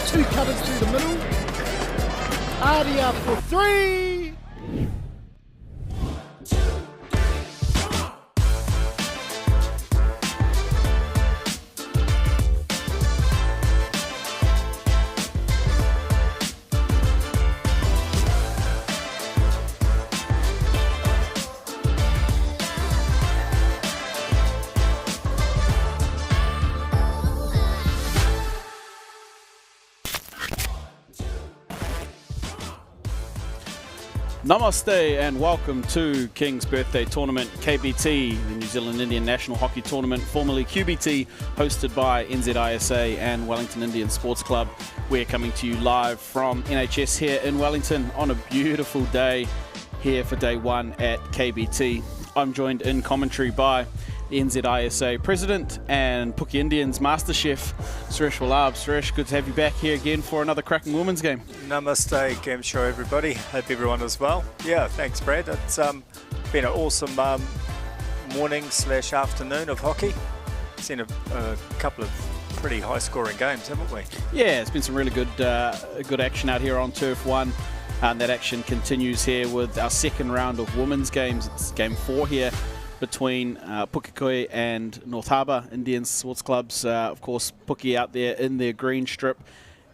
Two cutters through the middle. Artie up for three. Namaste and welcome to King's Birthday Tournament KBT, the New Zealand Indian National Hockey Tournament, formerly QBT, hosted by NZISA and Wellington Indian Sports Club. We're coming to you live from NHS here in Wellington on a beautiful day here for day one at KBT. I'm joined in commentary by the NZISA President and Pukekohe Indians Master Chef, Suresh Wallab. Suresh, good to have you back here again for another cracking women's game. Namaste, game show everybody. Hope everyone is well. Yeah, thanks Brad. It's been an awesome morning / afternoon of hockey. Seen a couple of pretty high scoring games, haven't we? Yeah, it's been some really good action out here on Turf 1. And that action continues here with our second round of women's games. It's game 4 here between Pukekohe and North Harbour Indian Sports Clubs. Of course, Puke out there in their green strip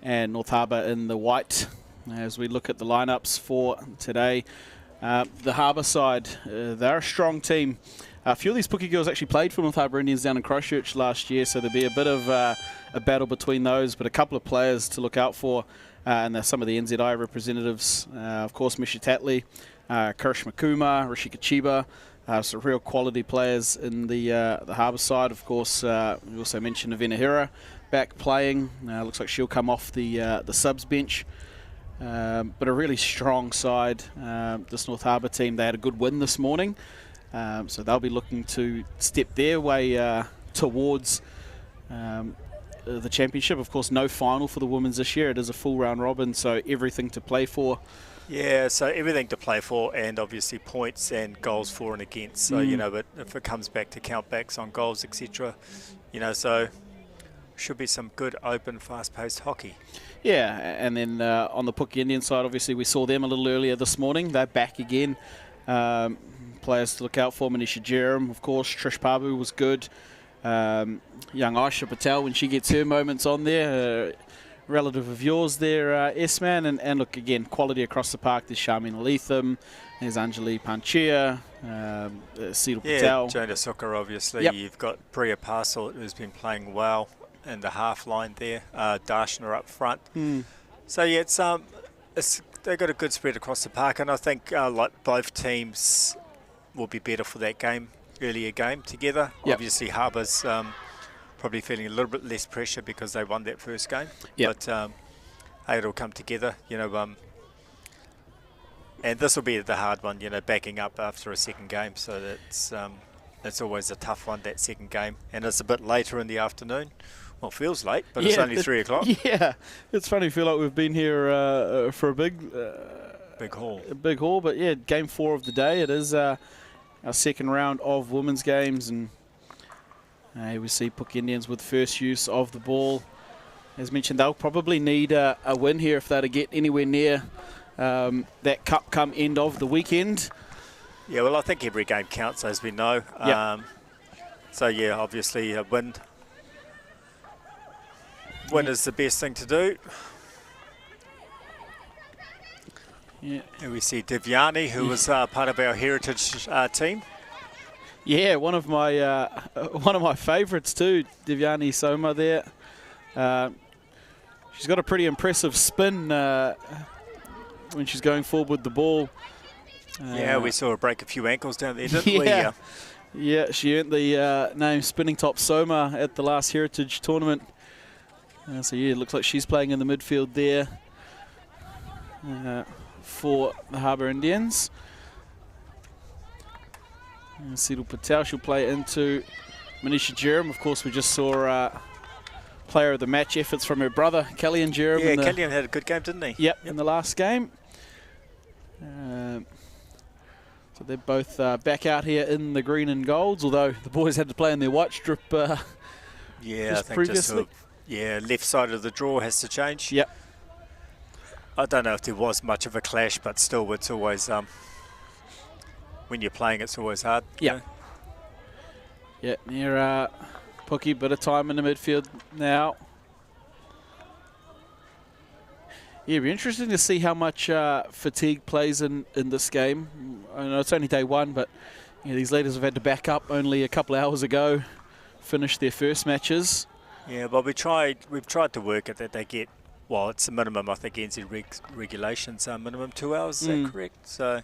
and North Harbour in the white. As we look at the lineups for today, the Harbour side, they're a strong team. A few of these Puke girls actually played for North Harbour Indians down in Christchurch last year, so there'll be a bit of a battle between those, but a couple of players to look out for, and there's some of the NZI representatives. Of course, Misha Tatley, Karishma Kumar, Rishika Chiba, some real quality players in the Harbour side. Of course, we also mentioned Avena Hira back playing. Looks like she'll come off the subs bench. But a really strong side, this North Harbour team. They had a good win this morning. So they'll be looking to step their way towards the championship. Of course, no final for the women's this year. It is a full round robin, so everything to play for. Yeah, so everything to play for, and obviously points and goals for and against. So, you know, but if it comes back to countbacks on goals, etc., you know, so should be some good, open, fast-paced hockey. Yeah, and then on the Puke Indian side, obviously we saw them a little earlier this morning. They're back again. Players to look out for, Manisha Jerem, of course. Trish Pabu was good. Young Aisha Patel, when she gets her moments on there. Relative of yours there, S-Man. And look, again, quality across the park. There's Sharmeen Aletham. There's Anjali Panchia. Seedal Patel. Jonah Sukkar, obviously. Yep. You've got Priya Parcel, who's been playing well in the half line there. Darshana up front. So, yeah, they've got a good spread across the park. And I think like both teams will be better for that earlier game together. Yep. Obviously, Harbour's probably feeling a little bit less pressure because they won that first game. Yep. But hey, it'll come together, you know. And this will be the hard one, you know, backing up after a second game. So that's always a tough one, that second game. And it's a bit later in the afternoon. Well, it feels late, but it's only 3 o'clock. Yeah, it's funny. I feel like we've been here for a big haul. A big haul, but yeah, game 4 of the day. It is our second round of women's games, and we see Puke Indians with first use of the ball. As mentioned, they'll probably need a win here if they're to get anywhere near that cup come end of the weekend. Yeah, well, I think every game counts, as we know. Yep. So, yeah, obviously a win. Win is the best thing to do. Yeah. And we see Divyani, who was part of our heritage team. Yeah, one of my favourites too, Divyani Soma there. She's got a pretty impressive spin when she's going forward with the ball. Yeah, we saw her break a few ankles down there, didn't we? Yeah. Yeah, she earned the name Spinning Top Soma at the last heritage tournament. So yeah, it looks like she's playing in the midfield there for the Harbour Indians. And Seedal Patel, she'll play into Manisha Jerem. Of course, we just saw player of the match efforts from her brother, Kellyanne Jerem. Yeah, Kellyanne had a good game, didn't he? Yep, in the last game. So they're both back out here in the green and golds, although the boys had to play in their white strip yeah, just I think previously. Left side of the draw has to change. Yep. I don't know if there was much of a clash, but still, it's always when you're playing, it's always hard. Yeah. You know? Yeah, near Puke, bit of time in the midfield now. Yeah, it'll be interesting to see how much fatigue plays in this game. I know it's only day 1, but you know, these leaders have had to back up only a couple of hours ago, finish their first matches. Yeah, but we've tried to work it that they get, well, it's a minimum, I think NZ regulations are minimum 2 hours, is that correct? So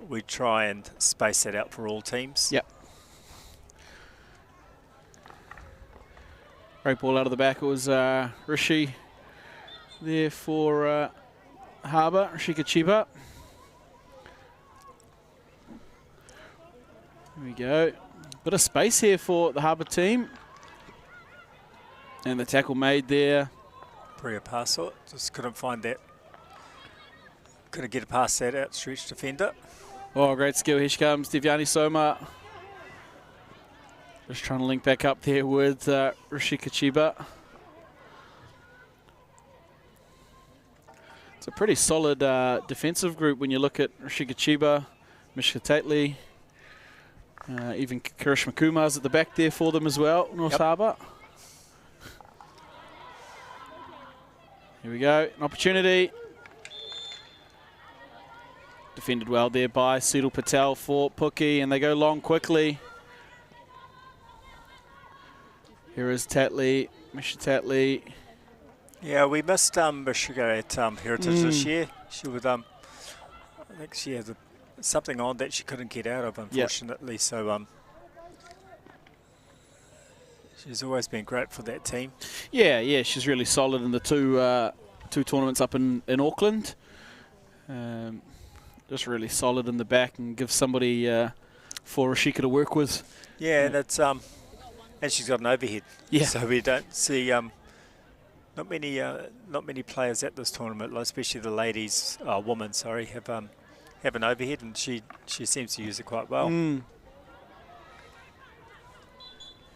we try and space that out for all teams. Yep. Great ball out of the back. It was Rishi there for Harbour, Rishika Chiba. Here we go. Bit of space here for the Harbour team. And the tackle made there. Priya Parcel, just couldn't find that. Couldn't get past that outstretched defender. Oh, great skill. Here she comes, Divyani Soma. Just trying to link back up there with Rishika Chiba. It's a pretty solid defensive group when you look at Rishika Chiba, Mishka Tatley, Even Karishma Kumar's at the back there for them as well, North Harbour. Here we go, an opportunity. Defended well there by Seedal Patel for Puki, and they go long quickly. Here is Tatley, Misha Tatley. Yeah, we missed Mishiga at Heritage this year. She would, I think she had something on that she couldn't get out of, unfortunately. So she's always been great for that team. Yeah, she's really solid in the two tournaments up in Auckland. Just really solid in the back and gives somebody for Rashika to work with. Yeah, and it's and she's got an overhead. Yeah. So we don't see not many players at this tournament, especially the ladies, women, sorry, have an overhead, and she seems to use it quite well.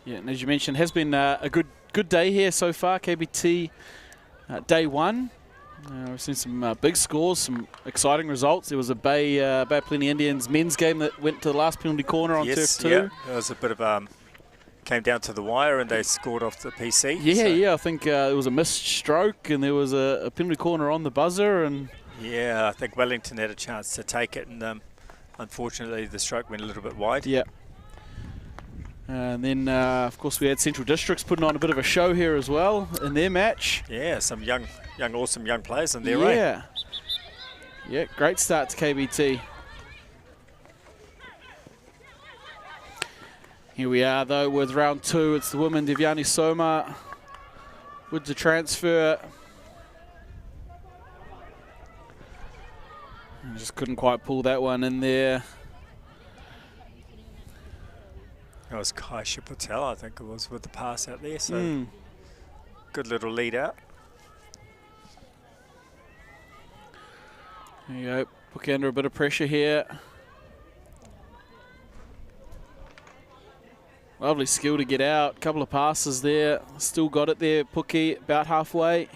Yeah, and as you mentioned, has been a good day here so far. KBT day one. We've seen some big scores, some exciting results. There was a Bay Plenty Indians men's game that went to the last penalty corner on turf 2. Yeah, it was a bit of came down to the wire and they scored off the PC. Yeah, I think it was a missed stroke and there was a penalty corner on the buzzer. And yeah, I think Wellington had a chance to take it, and unfortunately the stroke went a little bit wide. Yeah. And then, of course, we had Central Districts putting on a bit of a show here as well in their match. Yeah, some awesome young players in there, right? Yeah, great start to KBT. Here we are, though, with round 2. It's the women, Devyani Soma, with the transfer. And just couldn't quite pull that one in there. It was Kaisha Patel, I think it was, with the pass out there. So good little lead out. There you go, Puki under a bit of pressure here. Lovely skill to get out, couple of passes there. Still got it there, Puki, about halfway.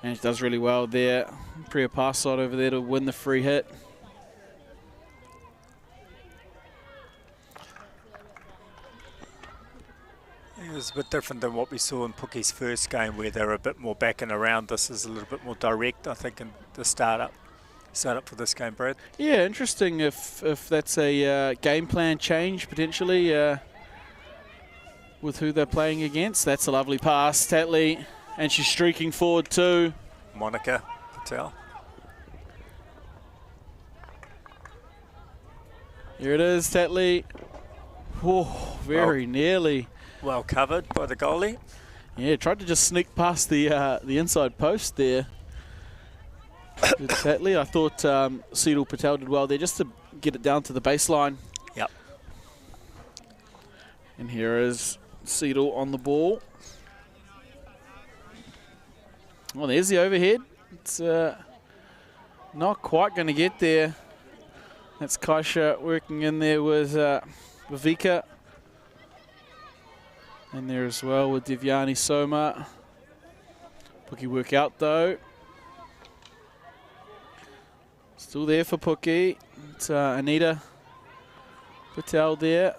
And she does really well there. Priya Parsot over there to win the free hit. It was a bit different than what we saw in Puki's first game, where they were a bit more back and around. This is a little bit more direct, I think, in the start up for this game, Brad. Yeah, interesting if that's a game plan change potentially with who they're playing against. That's a lovely pass, Tatley, and she's streaking forward too. Monica Patel. Here it is, Tatley. Oh, very nearly. Well covered by the goalie. Yeah, tried to just sneak past the inside post there. Good Tatley. I thought Seedal Patel did well there just to get it down to the baseline. Yep. And here is Seedal on the ball. Well, there's the overhead. It's not quite going to get there. That's Kaisha working in there with Viveka. In there as well with Devyani Soma. Puki work out though. Still there for Puki. It's Anita Patel there.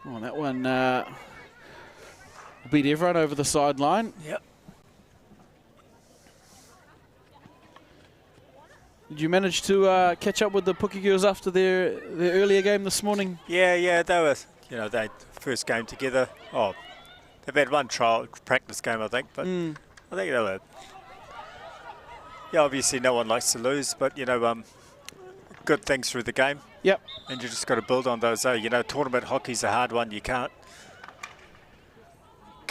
Oh, that one beat everyone over the sideline. Yep. Did you manage to catch up with the Puki girls after their earlier game this morning? Yeah, they were, they first game together. Oh, they've had one trial practice game, I think, but I think they were. Yeah, obviously no one likes to lose, but good things through the game. Yep. And you just got to build on those. Tournament hockey's a hard one. You can't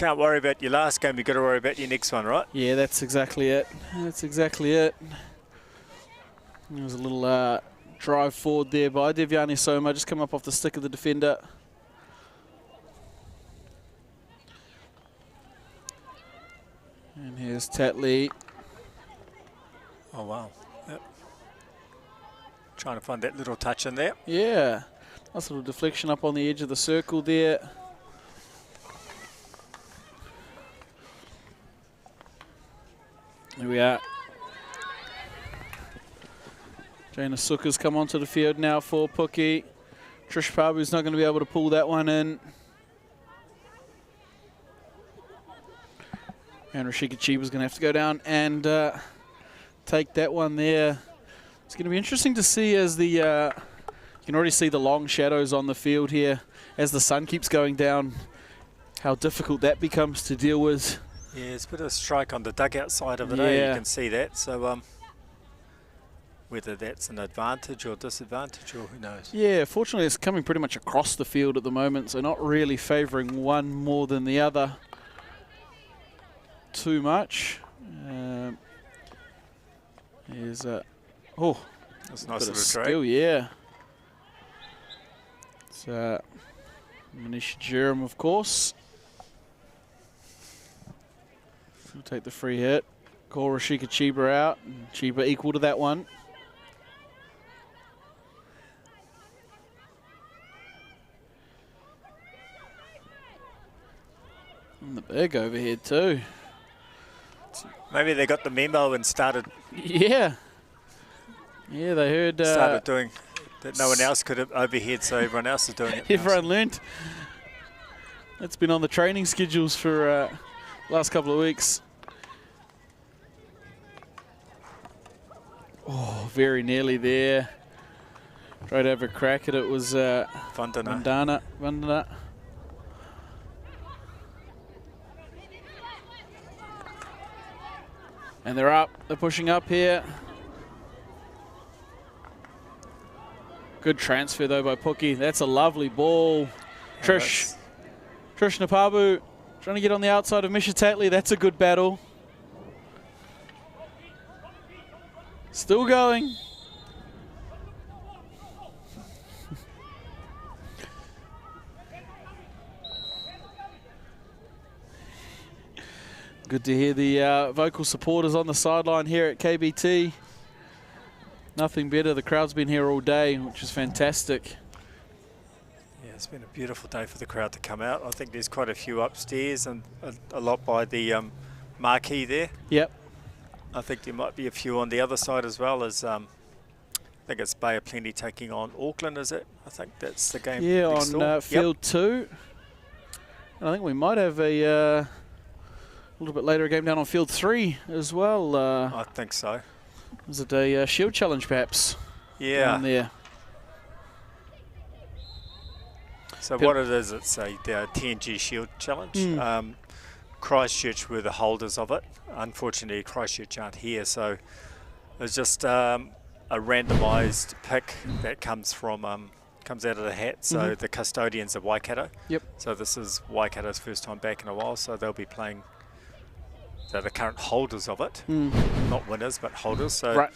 worry about your last game. You got to worry about your next one, right? Yeah, that's exactly it. That's exactly it. There was a little drive forward there by Devyani Soma, just come up off the stick of the defender. And here's Tatley. Oh, wow. Yep. Trying to find that little touch in there. Yeah. Nice little deflection up on the edge of the circle there. Here we are. Jaina Suka's come onto the field now for Puki. Trish Pabu's not going to be able to pull that one in. And Rashika Chiba's going to have to go down and take that one there. It's going to be interesting to see as the, you can already see the long shadows on the field here as the sun keeps going down, how difficult that becomes to deal with. Yeah, it's a bit of a strike on the dugout side of it, Yeah. eh? You can see that. So whether that's an advantage or disadvantage, or who knows? Yeah, fortunately it's coming pretty much across the field at the moment, so not really favouring one more than the other too much. Here's a, oh, That's a nice bit of little strike. skill, yeah. It's Manisha Jerem, of course. We'll take the free hit. Call Rashika Chiba out. And Chiba equal to that one. And the big overhead too. Maybe they got the memo and started Yeah. Yeah, they heard. started doing that. No one else could have overhead, so everyone else is doing it. now. Everyone learnt. It's been on the training schedules for last couple of weeks. Oh, very nearly there. Tried to have a crack at it. Was Vandana. Vandana. And they're up. They're pushing up here. Good transfer though by Puki. That's a lovely ball. Trish Napabu trying to get on the outside of Misha Tatley. That's a good battle. Still going. Good to hear the vocal supporters on the sideline here at KBT. Nothing better. The crowd's been here all day, which is fantastic. Yeah, it's been a beautiful day for the crowd to come out. I think there's quite a few upstairs and a lot by the marquee there. Yep. I think there might be a few on the other side as well, as I think it's Bay of Plenty taking on Auckland, is it? I think that's the game. Yeah, next on door. field 2. And I think we might have a little bit later a game down on field 3 as well. I think so. Is it a Shield Challenge perhaps? Yeah. Down there. So what it is, it's the TNG Shield Challenge. Christchurch were the holders of it. Unfortunately, Christchurch aren't here, so it's just a randomised pick that comes from comes out of the hat. So the custodians are Waikato. Yep. So this is Waikato's first time back in a while, so they'll be playing. They're the current holders of it, not winners, but holders. So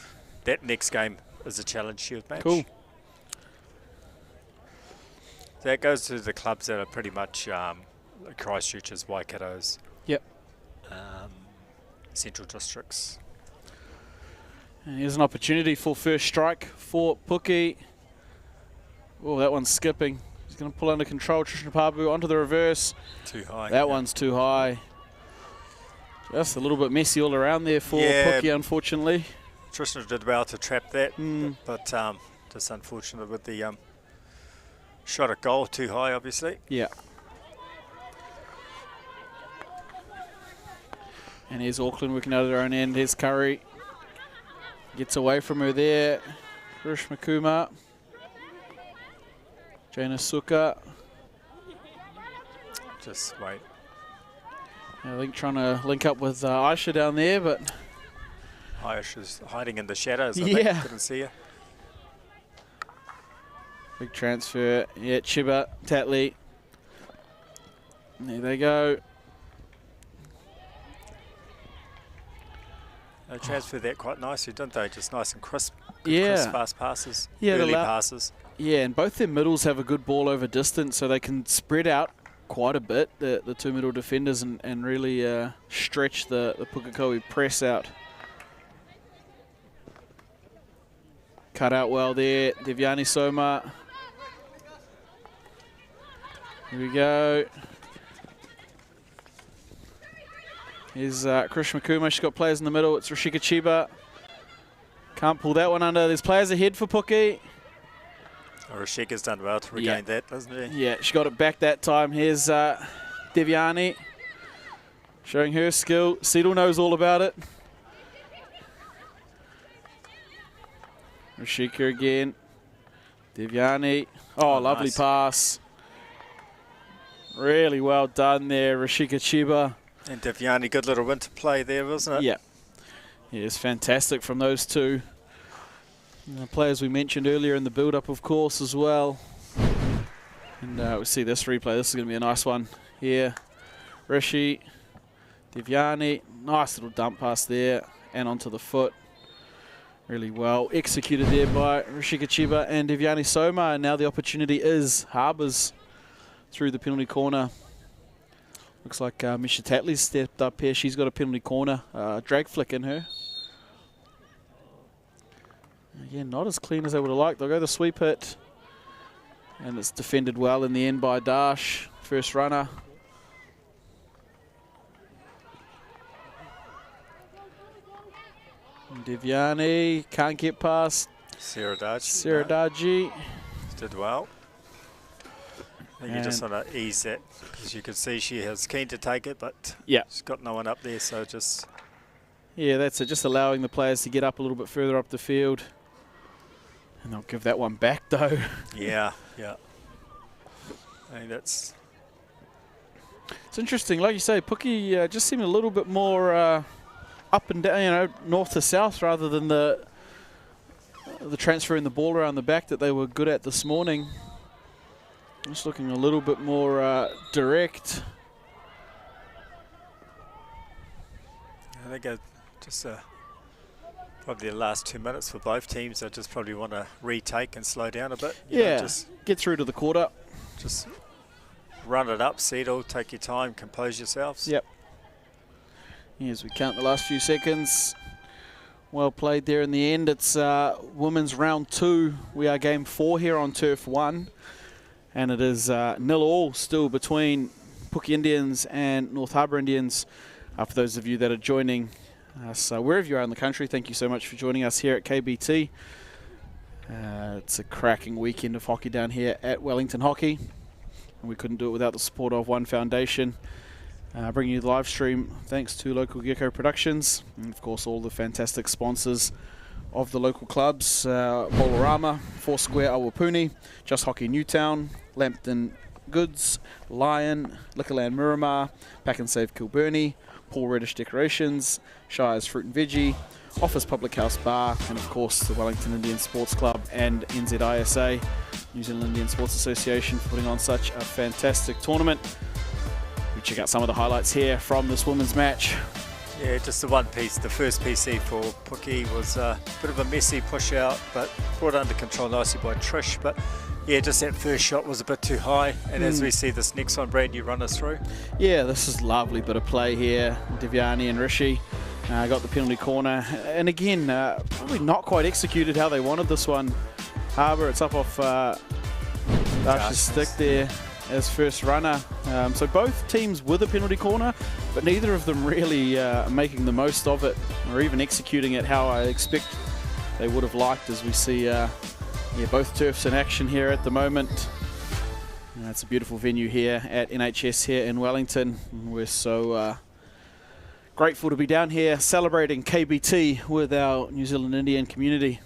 that next game is a Challenge Shield match. Cool. That goes to the clubs that are pretty much Christchurch's, Waikato's, Yep. Central Districts. And here's an opportunity for first strike for Puki. Oh, that one's skipping. He's going to pull under control. Trishna Pabu onto the reverse. Too high. That one's too high. Just a little bit messy all around there for Puki, unfortunately. Trishna did well to trap that, but just unfortunate with the shot at goal, too high, obviously. Yeah. And here's Auckland working out of their own end. Here's Curry. Gets away from her there. Karishma Kumar. Jaina Suka. Just wait. I think trying to link up with Aisha down there, but... Aisha's hiding in the shadows, I Yeah. think. Couldn't see her. Big transfer. Yeah, Chiba, Tatley. There they go. They transferred that quite nicely, didn't they? Just nice and crisp. Good, Yeah. crisp, fast passes. Yeah, early passes. Yeah, and both their middles have a good ball over distance, so they can spread out quite a bit, the two middle defenders, and really stretch the Pukekohe press out. Cut out well there, Devyani Soma. Here we go. Here's Krishna Kuma. She's got players in the middle. It's Rashika Chiba. Can't pull that one under. There's players ahead for Puke. Rashika's done well to regain that, doesn't he? Yeah, she got it back that time. Here's Devyani showing her skill. Seedle knows all about it. Rashika again. Devyani. Oh, lovely nice pass. Really well done there, Rashika Chiba. And Devyani, good little winter play there, wasn't it? Yeah. Yeah, it's fantastic from those two. And the players we mentioned earlier in the build-up, of course, as well. And we see this replay. This is going to be a nice one here. Rishi, Devyani. Nice little dump pass there and onto the foot. Really well executed there by Rashika Chiba and Devyani Soma. And now the opportunity is Harbour's through the penalty corner. Looks like Misha Tatley's stepped up here. She's got a penalty corner drag flick in her. Again, not as clean as I would have liked. They'll go the sweep hit. And it's defended well in the end by Dash. First runner. Devyani can't get past Siradaji. Did well. I think you just want to ease that, because you could see she is keen to take it, but she's got no one up there, so just... Yeah, that's it. Just allowing the players to get up a little bit further up the field. And they'll give that one back, though. Yeah. I think that's... It's interesting. Like you say, Puke just seemed a little bit more up and down, north to south, rather than the transferring the ball around the back that they were good at this morning. Just looking a little bit more direct. I think just probably the last 2 minutes for both teams. I just probably want to retake and slow down a bit. You know, just get through to the quarter. Just run it up, settle, take your time, compose yourselves. Yep. As we count the last few seconds. Well played there in the end. It's women's round 2. We are game 4 here on turf 1. And it is 0-0 still between Puke Indians and North Harbour Indians. For those of you that are joining us wherever you are in the country, thank you so much for joining us here at KBT. It's a cracking weekend of hockey down here at Wellington Hockey. And we couldn't do it without the support of One Foundation. Bringing you the live stream thanks to Local Gecko Productions. And of course all the fantastic sponsors of the local clubs, Bolarama, Foursquare Awapuni, Just Hockey Newtown, Lambton Goods, Lion, Liquorland Miramar, Pack and Save Kilburnie, Paul Reddish Decorations, Shire's Fruit and Veggie, Office Public House Bar, and of course the Wellington Indian Sports Club and NZISA, New Zealand Indian Sports Association, for putting on such a fantastic tournament. We check out some of the highlights here from this women's match. Yeah, just the one piece. The first PC for Puke was a bit of a messy push out, but brought under control nicely by Trish. But yeah, just that first shot was a bit too high. And as we see this next one, Brad, you run us through. Yeah, this is a lovely bit of play here. Devyani and Rishi got the penalty corner. And again, probably not quite executed how they wanted this one. Harbour, it's up off Dash's stick there as first runner. So both teams with a penalty corner, but neither of them really making the most of it or even executing it how I expect they would have liked, as we see both turfs in action here at the moment. It's a beautiful venue here at NHS here in Wellington. We're so grateful to be down here celebrating KBT with our New Zealand Indian community.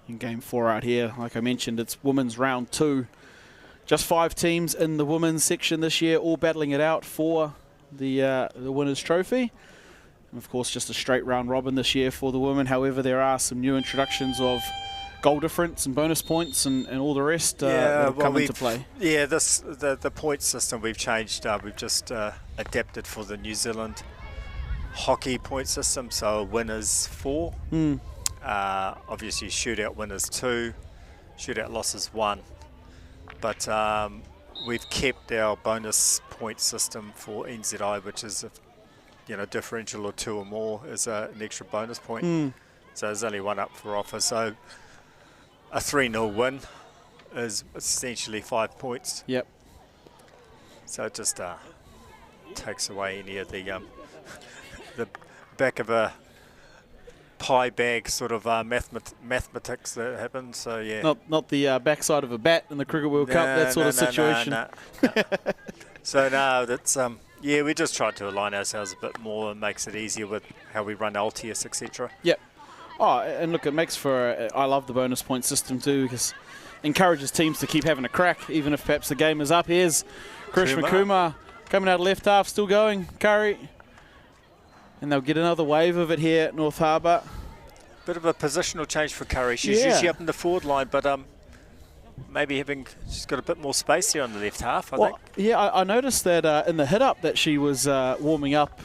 In game 4 out here, like I mentioned, it's women's round 2. Just 5 teams in the women's section this year, all battling it out for the winners' trophy. And of course, just a straight round robin this year for the women. However, there are some new introductions of goal difference and bonus points and all the rest that have come into play. Yeah, the point system we've changed. We've just adapted for the New Zealand hockey point system. So winners 4. Obviously shootout winners 2, shootout losses 1. But we've kept our bonus point system for NZI, which is a differential or 2 or more is an extra bonus point. So there's only 1 up for offer. So a 3-0 win is essentially 5 points. Yep. So it just takes away any of the back of a pie bag sort of mathematics that happens. So yeah, not the backside of a bat in the Cricket World Cup, that sort of situation. No. So no, that's yeah, we just tried to align ourselves a bit more and makes it easier with how we run LTS, etc. Yep. Oh, and look, it makes for I love the bonus point system too, because it encourages teams to keep having a crack, even if perhaps the game is up. Here's Krishna Kumar coming out left half, still going. Curry. And they'll get another wave of it here at North Harbour. Bit of a positional change for Curry. She's usually up in the forward line, but maybe she's got a bit more space here on the left half, I think. Yeah, I noticed that in the hit-up that she was warming up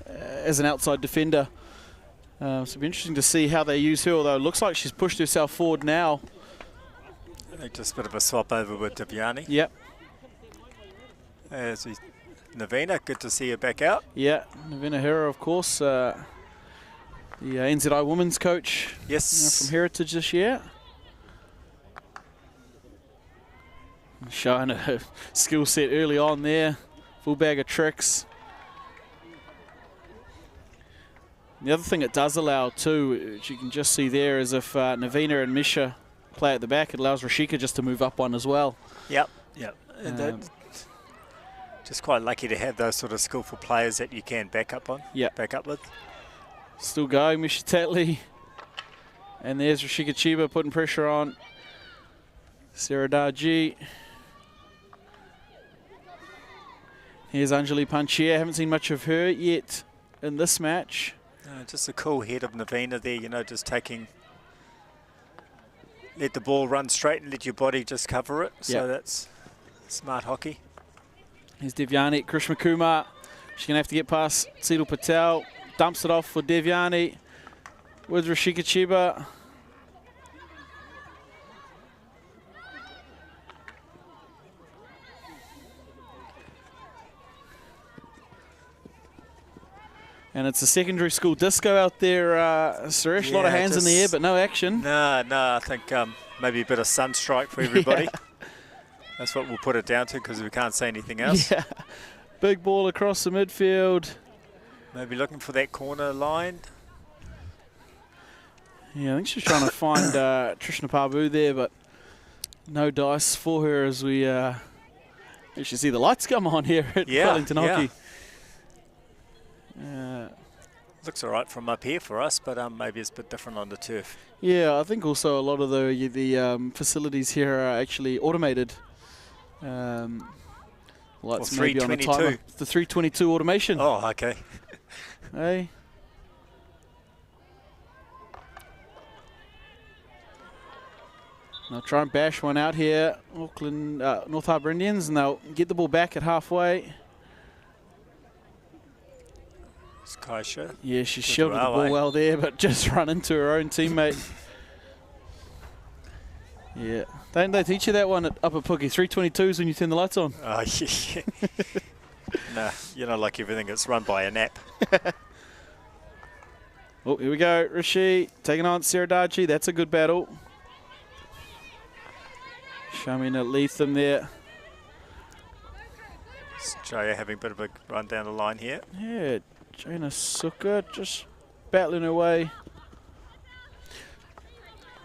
as an outside defender. So it'll be interesting to see how they use her, although it looks like she's pushed herself forward now. I think just a bit of a swap over with Devyani. Yep. Navina, good to see her back out. Yeah, Navina Hera, of course, the NZI women's coach. Yes. From Heritage this year. Showing a skill set early on there. Full bag of tricks. The other thing it does allow too, which you can just see there, is if Navina and Misha play at the back, it allows Rashika just to move up one as well. Yep. And just quite lucky to have those sort of skillful players that you can back up on. Yep. Back up with. Still going, Misha Tatley. And there's Rashika Chiba putting pressure on Sarah Darji. Here's Anjali Panchia. Haven't seen much of her yet in this match. Just a cool head of Navina there, just taking, let the ball run straight and let your body just cover it. So that's smart hockey. Here's Devyani, Krishna Kumar. She's going to have to get past Seedal Patel. Dumps it off for Devyani with Rashika Chiba. And it's a secondary school disco out there, Suresh. A lot of hands in the air, but no action. No, I think maybe a bit of sunstrike for everybody. That's what we'll put it down to because we can't say anything else. Yeah, big ball across the midfield. Maybe looking for that corner line. Yeah, I think she's trying to find Trishna Parbu there, but no dice for her as we you should see the lights come on here at Wellington Hockey. Looks all right from up here for us, but maybe it's a bit different on the turf. Yeah, I think also a lot of the facilities here are actually automated. Lights maybe on a timer. The 322 automation. Oh, okay. Hey. They'll try and bash one out here, Auckland, North Harbour Indians, and they'll get the ball back at halfway. It's Kaisha. Yeah, she shielded the ball well there, but just run into her own teammate. Yeah. Don't they teach you that one up at Pukekohe? 322s when you turn the lights on. Oh, yeah. Nah, like everything, it's run by an app. Oh, here we go. Rishi taking on Sarah Darji. That's a good battle. Shamina Leatham there. Jaya having a bit of a run down the line here. Yeah, Jaina Suka just battling her way.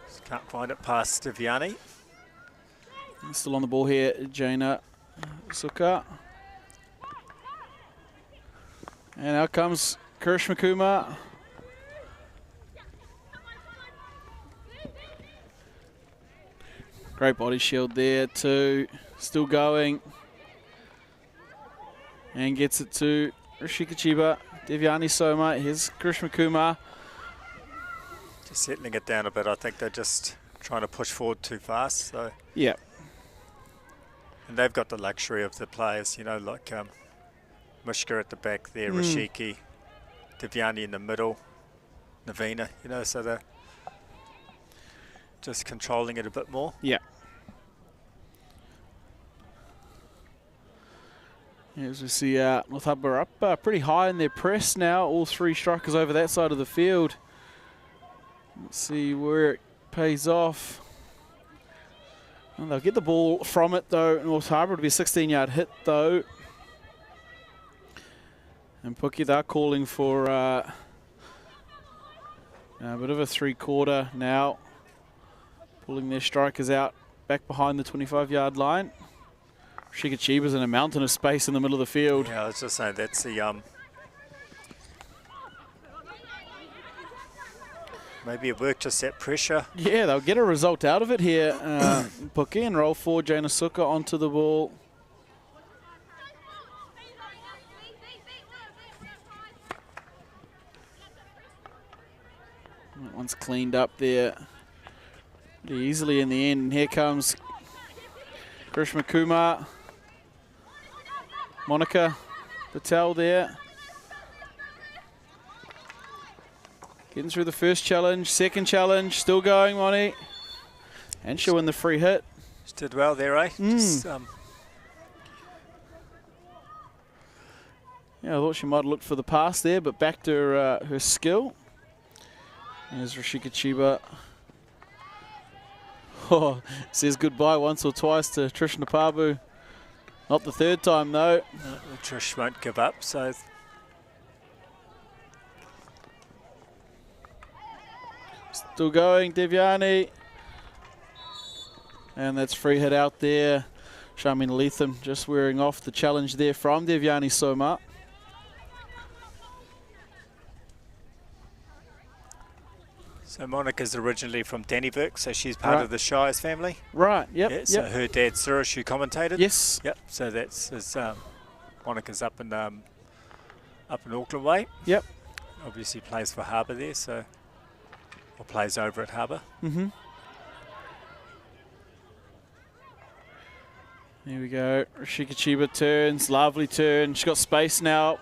Just can't find it past Devyani. Still on the ball here, Jaina Suka. And out comes Krishna Kumar. Great body shield there too. Still going. And gets it to Rashika Chiba. Devyani Soma. Here's Krishna Kumar. Just settling it down a bit. I think they're just trying to push forward too fast. So yeah. And they've got the luxury of the players, like Mishka at the back there, Rashiki, Devyani in the middle, Navina, so they're just controlling it a bit more. Yeah. As we see North Harbour up pretty high in their press now. All three strikers over that side of the field. Let's see where it pays off. And they'll get the ball from it though. North Harbour will be a 16-yard hit though. And Pukekohe, they're calling for A bit of a three-quarter now. Pulling their strikers out back behind the 25-yard line. Pukekohe's in a mountain of space in the middle of the field. Yeah, I was just saying that's the maybe it worked, just that pressure. Yeah, they'll get a result out of it here. Puke and roll forward. Janasuka onto the ball. That one's cleaned up there pretty easily in the end. And here comes Krishma Kumar. Monica Patel there. Getting through the first challenge, second challenge, still going, Moni. And she'll win the free hit. She did well there, eh? Just, Yeah, I thought she might have looked for the pass there, but back to her skill. There's Rashika Chiba. Oh, says goodbye once or twice to Trishna Pabu. Not the third time, though. no, Trish won't give up, so Still going, Devyani. And that's free hit out there. Sharmina Leatham just wearing off the challenge there from Devyani Soma. So Monica's originally from Dannyburg, so she's part of the Shires family. Right, yep, Yeah, so her dad Suresh, who commentated. Yes. Yep. So that's his, Monica's up in Auckland way. Yep. Obviously plays for Harbour there, so or plays over at Harbour. Mm-hmm. Here we go. Rashika Chiba turns, lovely turn. She's got space now.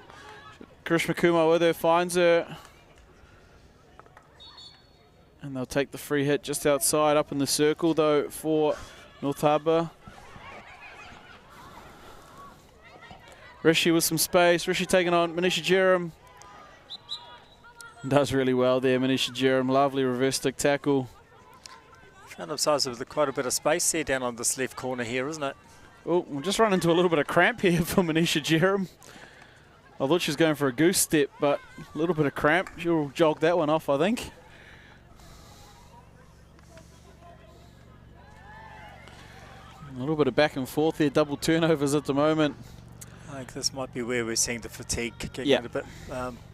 Krishma Kumar with her, finds her. And they'll take the free hit just outside, up in the circle though for North Harbour. Rishi with some space. Rishi taking on Manisha Jerem. Does really well there, Manisha Jerem. Lovely reverse stick tackle. Found themselves with quite a bit of space there down on this left corner here, isn't it? Oh, we'll just run into a little bit of cramp here for Manisha Jerem. I thought she was going for a goose step, but a little bit of cramp. She'll jog that one off, I think. A little bit of back and forth there, double turnovers at the moment. I think this might be where we're seeing the fatigue kicking Yeah. in a bit,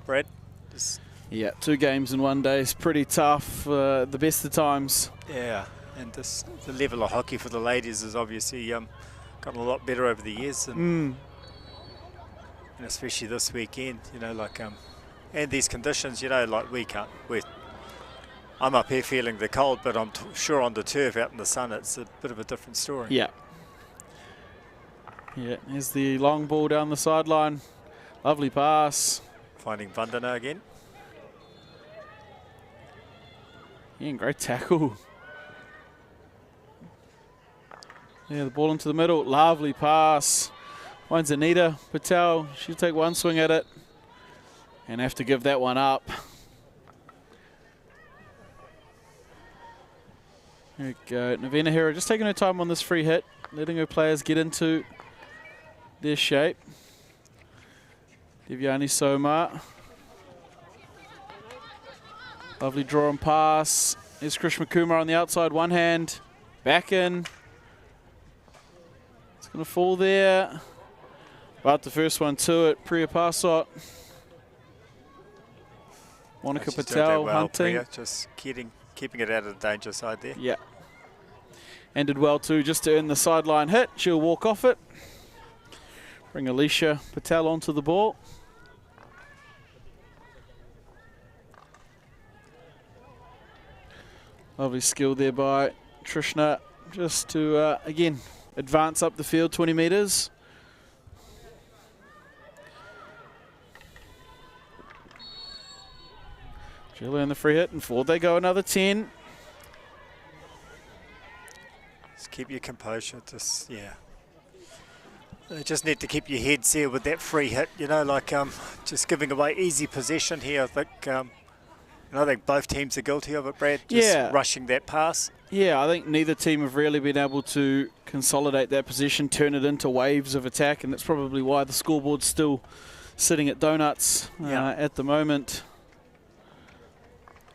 Brad. Just, Yeah, 2 games in one day is pretty tough, the best of times. yeah, and this, the level of hockey for the ladies has obviously gotten a lot better over the years, and especially this weekend, you know, like, and these conditions, you know, like I'm up here feeling the cold, but I'm sure on the turf out in the sun, it's a bit of a different story. Yeah. Yeah, here's the long ball down the sideline. Lovely pass. Finding Vandana again. Yeah, great tackle. Yeah, the ball into the middle. Lovely pass. Finds Anita Patel. She'll take one swing at it and have to give that one up. There we go. Navina Hera just taking her time on this free hit, letting her players get into their shape. Devyani Soma. Lovely draw and pass. There's Krishma Kumar on the outside, one hand. Back in. It's going to fall there. But the first one to it, Priya Pasot. Monica She's doing Patel that well, hunting. Priya, just keeping it out of the danger side there. Yeah. And did well too, just to earn the sideline hit. She'll walk off it. Bring Alicia Patel onto the ball. Lovely skill there by Trishna, just to, again, advance up the field 20 metres. She'll earn the free hit, and forward they go, another 10. Just keep your composure. Just, yeah. You just need to keep your heads there with that free hit, you know, like just giving away easy possession here. I think, and I think both teams are guilty of it, Brad, just rushing that pass. Yeah, I think neither team have really been able to consolidate that position, turn it into waves of attack, and that's probably why the scoreboard's still sitting at donuts at the moment.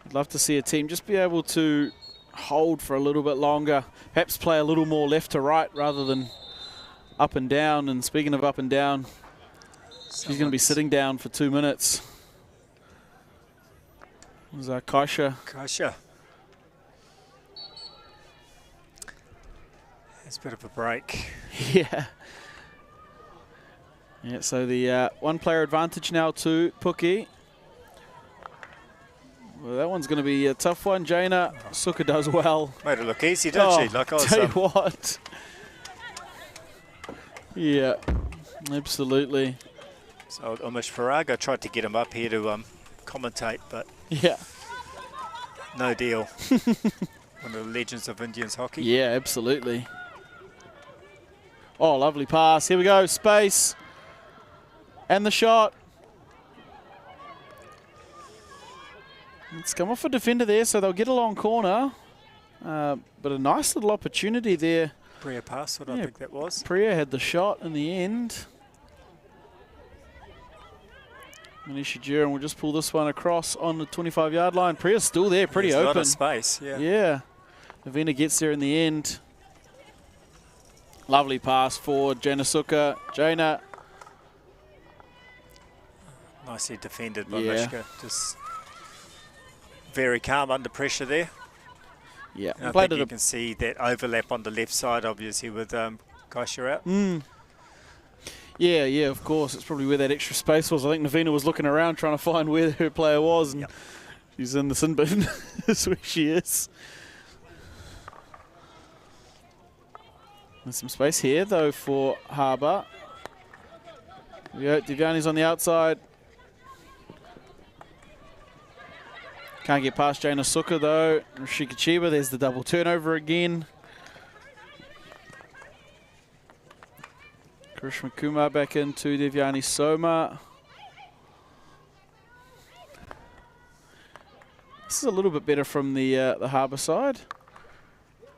I'd love to see a team just be able to hold for a little bit longer, perhaps play a little more left to right rather than up and down. And speaking of up and down, she's going to be sitting down for 2 minutes. Was Kaisha. Kaisha. It's a bit of a break. Yeah. Yeah, so the one player advantage now to Puki. Well, that one's going to be a tough one. Jaina Suka does well. Made it look easy, didn't she? Like I was, tell you what. Yeah, absolutely. So Umesh Faraga tried to get him up here to commentate, but yeah, no deal. One of the legends of Indians hockey. Yeah, absolutely. Oh, lovely pass. Here we go. Space. And the shot. It's come off a defender there, so they'll get a long corner. But a nice little opportunity there. Priya pass, what I think that was. Priya had the shot in the end. Manisha Jiran will just pull this one across on the 25-yard line. Priya's still there, pretty open. A lot of space, yeah. Yeah. Navina gets there in the end. Lovely pass for Jaina Suka. Jaina. Nicely defended by Mishka. Just very calm under pressure there. Yeah. I think you can see that overlap on the left side, obviously, with Kaisha out. Yeah, yeah, of course. It's probably where that extra space was. I think Navina was looking around trying to find where her player was, and she's in the sin bin. That's where she is. There's some space here, though, for Harbour. There we go. Divyani's on the outside. Can't get past Jaina Suka, though. Rashika Chiba, there's the double turnover again. Karishma Kumar back into Divyani Soma. This is a little bit better from the Harbour side.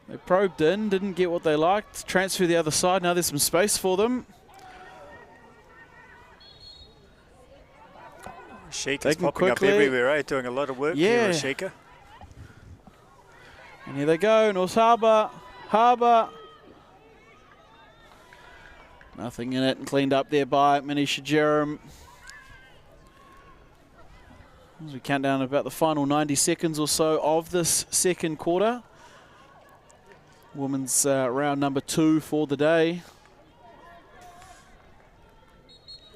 They probed in, didn't get what they liked. Transfer the other side, now there's some space for them. Rashika's popping up everywhere, eh? Doing a lot of work here, Rashika. And here they go, North Harbour. Harbour. Nothing in it, and cleaned up there by Manisha Jerem. As we count down about the final 90 seconds or so of this second quarter. Women's round number 2 for the day.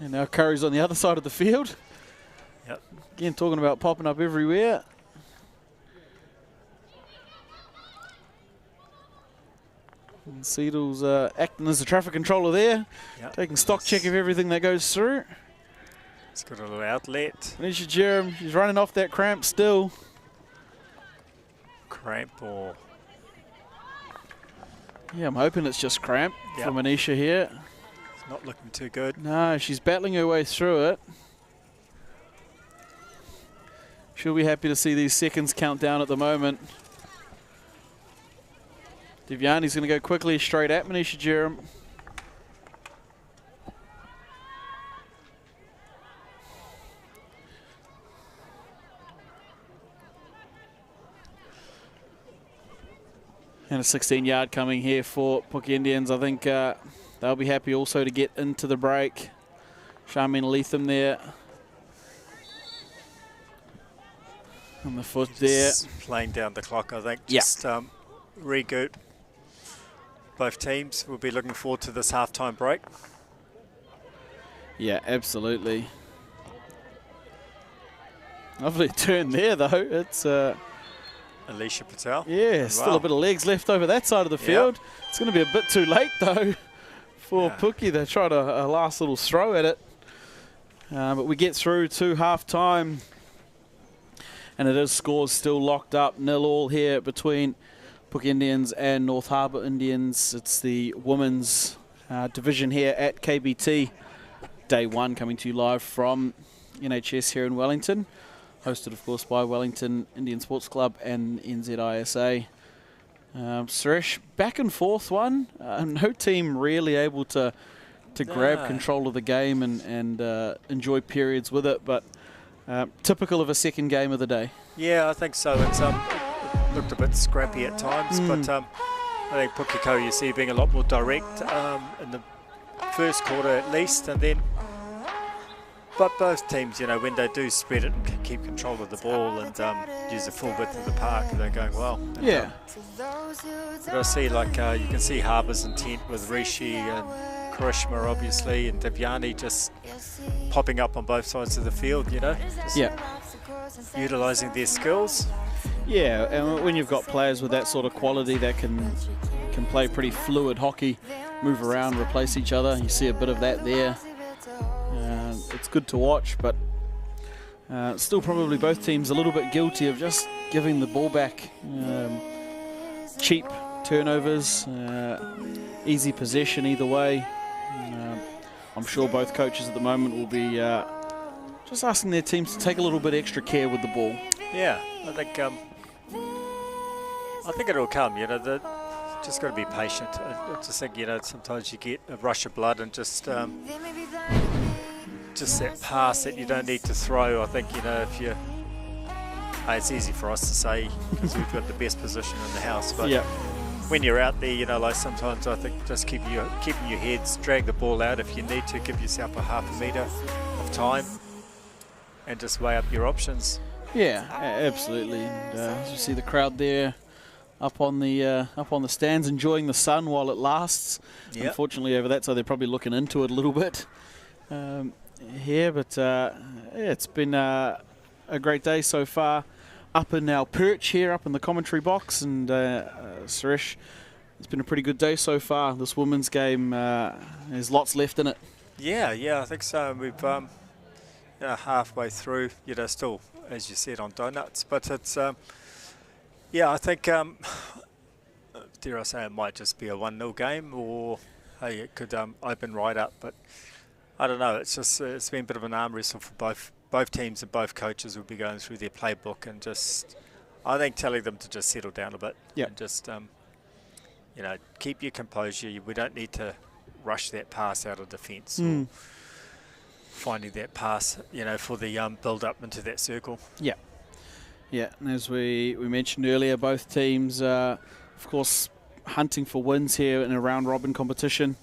And now Curry's on the other side of the field. Yep. Again, talking about popping up everywhere. And Siedel's acting as the traffic controller there, taking stock check of everything that goes through. He's got a little outlet. Manisha Jerem, she's running off that cramp still. Cramp or... Yeah, I'm hoping it's just cramp for Manisha here. It's not looking too good. No, she's battling her way through it. She'll be happy to see these seconds count down at the moment. Divyani's going to go quickly straight at Manisha Jerem. And a 16-yard coming here for Puke Indians. I think they'll be happy also to get into the break. Charmaine Leatham there. On the foot there. Playing down the clock, I think. Just regroup. Both teams will be looking forward to this halftime break. Yeah, absolutely. Lovely turn there, though. It's Alicia Patel. Yeah, still a bit of legs left over that side of the field. It's going to be a bit too late, though, for Puke. They tried a last little throw at it. But we get through to halftime. And it is scores still locked up, 0-0 here between Puke Indians and North Harbour Indians. It's the women's division here at KBT. Day 1 coming to you live from NHS here in Wellington. Hosted, of course, by Wellington Indian Sports Club and NZISA. Suresh, back and forth one. No team really able to grab control of the game and enjoy periods with it, but Typical of a second game of the day. Yeah, I think so. It's looked a bit scrappy at times, but I think Pukekohe, you see, being a lot more direct in the first quarter at least, and then. But both teams, you know, when they do spread it and keep control of the ball and use the full width of the park, they're going well. And, Yeah. But I see, like, you can see Harbour's intent with Rishi and Karishma, obviously, and Devyani just popping up on both sides of the field, you know. Just utilising their skills. Yeah, and when you've got players with that sort of quality that can play pretty fluid hockey, move around, replace each other, you see a bit of that there. It's good to watch, but still probably both teams a little bit guilty of just giving the ball back. Cheap turnovers, easy possession either way. I'm sure both coaches at the moment will be just asking their teams to take a little bit extra care with the ball. Yeah, I think it'll come, you know, just got to be patient. I just think, you know, sometimes you get a rush of blood and just that pass that you don't need to throw. I think, you know, if you... it's easy for us to say because we've got the best position in the house, but when you're out there, you know, like sometimes I think just keeping your heads, drag the ball out if you need to, give yourself a half a metre of time and just weigh up your options. Yeah, absolutely. And as you see the crowd there up on the stands enjoying the sun while it lasts. Yep. Unfortunately over that side they're probably looking into it a little bit here, but it's been a great day so far up in our perch here, up in the commentary box, and Suresh, it's been a pretty good day so far. This women's game, there's lots left in it. Yeah, I think so. We've you know, halfway through, you know, still, as you said, on donuts, but it's I think dare I say it might just be a 1-0 game, or hey, it could open right up, but I don't know. It's just it's been a bit of an arm wrestle for both teams, and both coaches will be going through their playbook and just, I think, telling them to just settle down a bit and just you know, keep your composure. We don't need to rush that pass out of defence or finding that pass, you know, for the build up into that circle. Yeah, and as we mentioned earlier, both teams, of course, hunting for wins here in a round robin competition.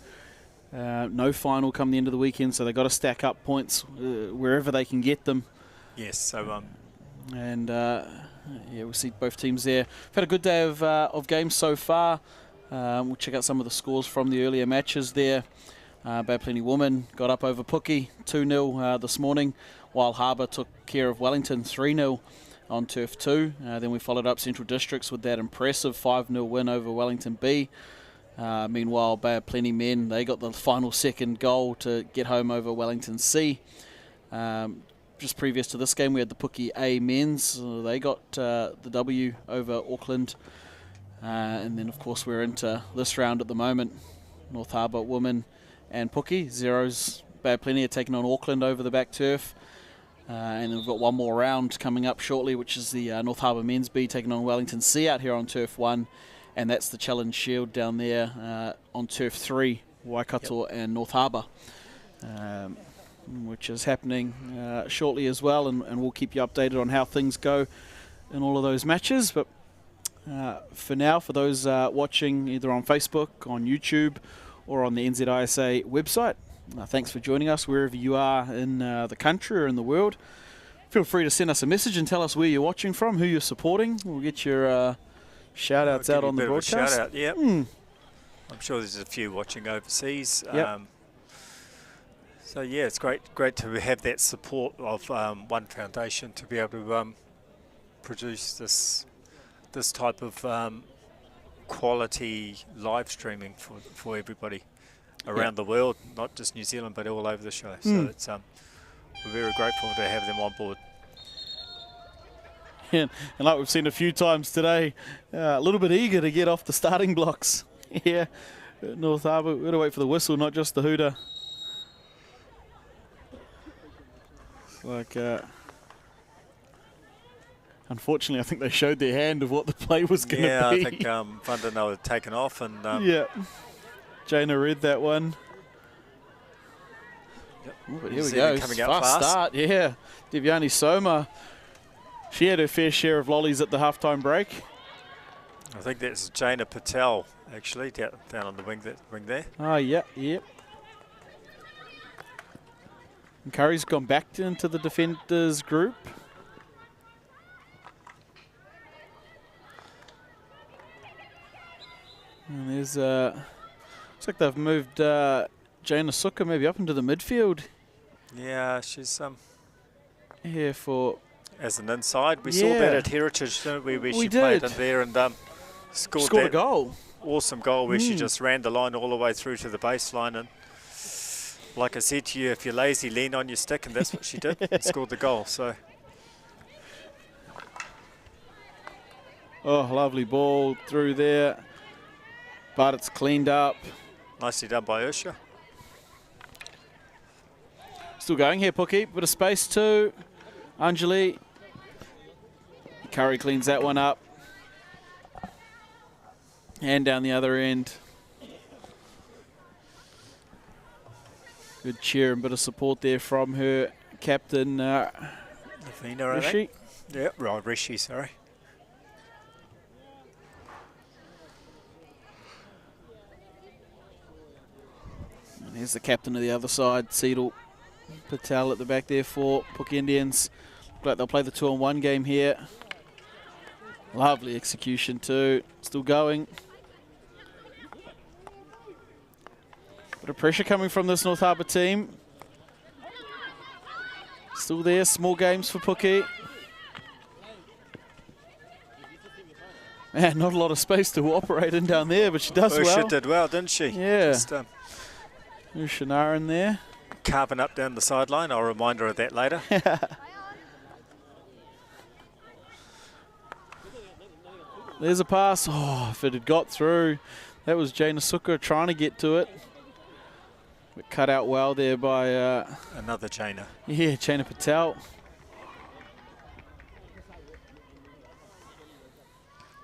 No final come the end of the weekend, so they've got to stack up points wherever they can get them. Yes, so and we'll see both teams there. We've had a good day of games so far. We'll check out some of the scores from the earlier matches there. Bad Plenty Women got up over Puki 2-0 this morning, while Harbour took care of Wellington 3-0 on Turf 2. Then we followed up Central Districts with that impressive 5-0 win over Wellington B. Meanwhile, Bad Plenty Men, they got the final second goal to get home over Wellington C. Just previous to this game, we had the Puki A men's. They got the W over Auckland. And then, of course, we're into this round at the moment. North Harbour Women and Puki. Zeros, Bad Plenty are taking on Auckland over the back turf. And we've got one more round coming up shortly, which is the North Harbour Men's B taking on Wellington C out here on Turf 1. And that's the Challenge Shield down there on Turf 3, Waikato and North Harbour, which is happening shortly as well, and we'll keep you updated on how things go in all of those matches. But for now, for those watching either on Facebook, on YouTube, or on the NZISA website, thanks for joining us wherever you are in the country or in the world. Feel free to send us a message and tell us where you're watching from, who you're supporting. We'll get your... shout-outs out on the broadcast. Shout-out, yep. I'm sure there's a few watching overseas. So yeah, it's great to have that support of One Foundation to be able to produce this type of quality live streaming for everybody around the world, not just New Zealand, but all over the show. So it's we're very grateful to have them on board. And like we've seen a few times today, a little bit eager to get off the starting blocks here at North Harbour. We've got to wait for the whistle, not just the hooter. Unfortunately, I think they showed their hand of what the play was going to be. Yeah, I think Vandana had taken off. And Jaina read that one. Ooh, but here New we Zealand go. coming out Fast fast. start, yeah. Devyani Soma. She had her fair share of lollies at the halftime break. I think that's Jaina Patel, actually, down on the wing there. Oh, yeah, yep. And Curry's gone back into the defenders group. And there's, looks like they've moved Jaina Suka maybe up into the midfield. Yeah, she's Here for... as an inside. We saw that at Heritage, didn't we, where she played in there and scored a goal. Awesome goal where she just ran the line all the way through to the baseline. And like I said to you, if you're lazy, lean on your stick, and that's what she did, and scored the goal. So, oh, lovely ball through there. But it's cleaned up. nicely done by Ursha. Still going here, Puki. Bit of space too. Anjali. Curry cleans that one up. And down the other end. Good cheer and bit of support there from her captain, Lavina, I Rishi. think. Yeah, right, Rishi, sorry. And here's the captain of the other side, Seedle Patel at the back there for Puki Indians. Look like they'll play the 2-on-1 game here. Lovely execution too. Still going. Bit of pressure coming from this North Harbour team. Still there, small games for Puki. Man, not a lot of space to operate in down there, but she does well. Ursha did well, didn't she? Yeah. Just, Ushana in there. carving up down the sideline. I'll remind her of that later. There's a pass. Oh, if it had got through, that was Jaina Suka trying to get to it. But cut out well there by... Another Jaina. yeah, Jaina Patel.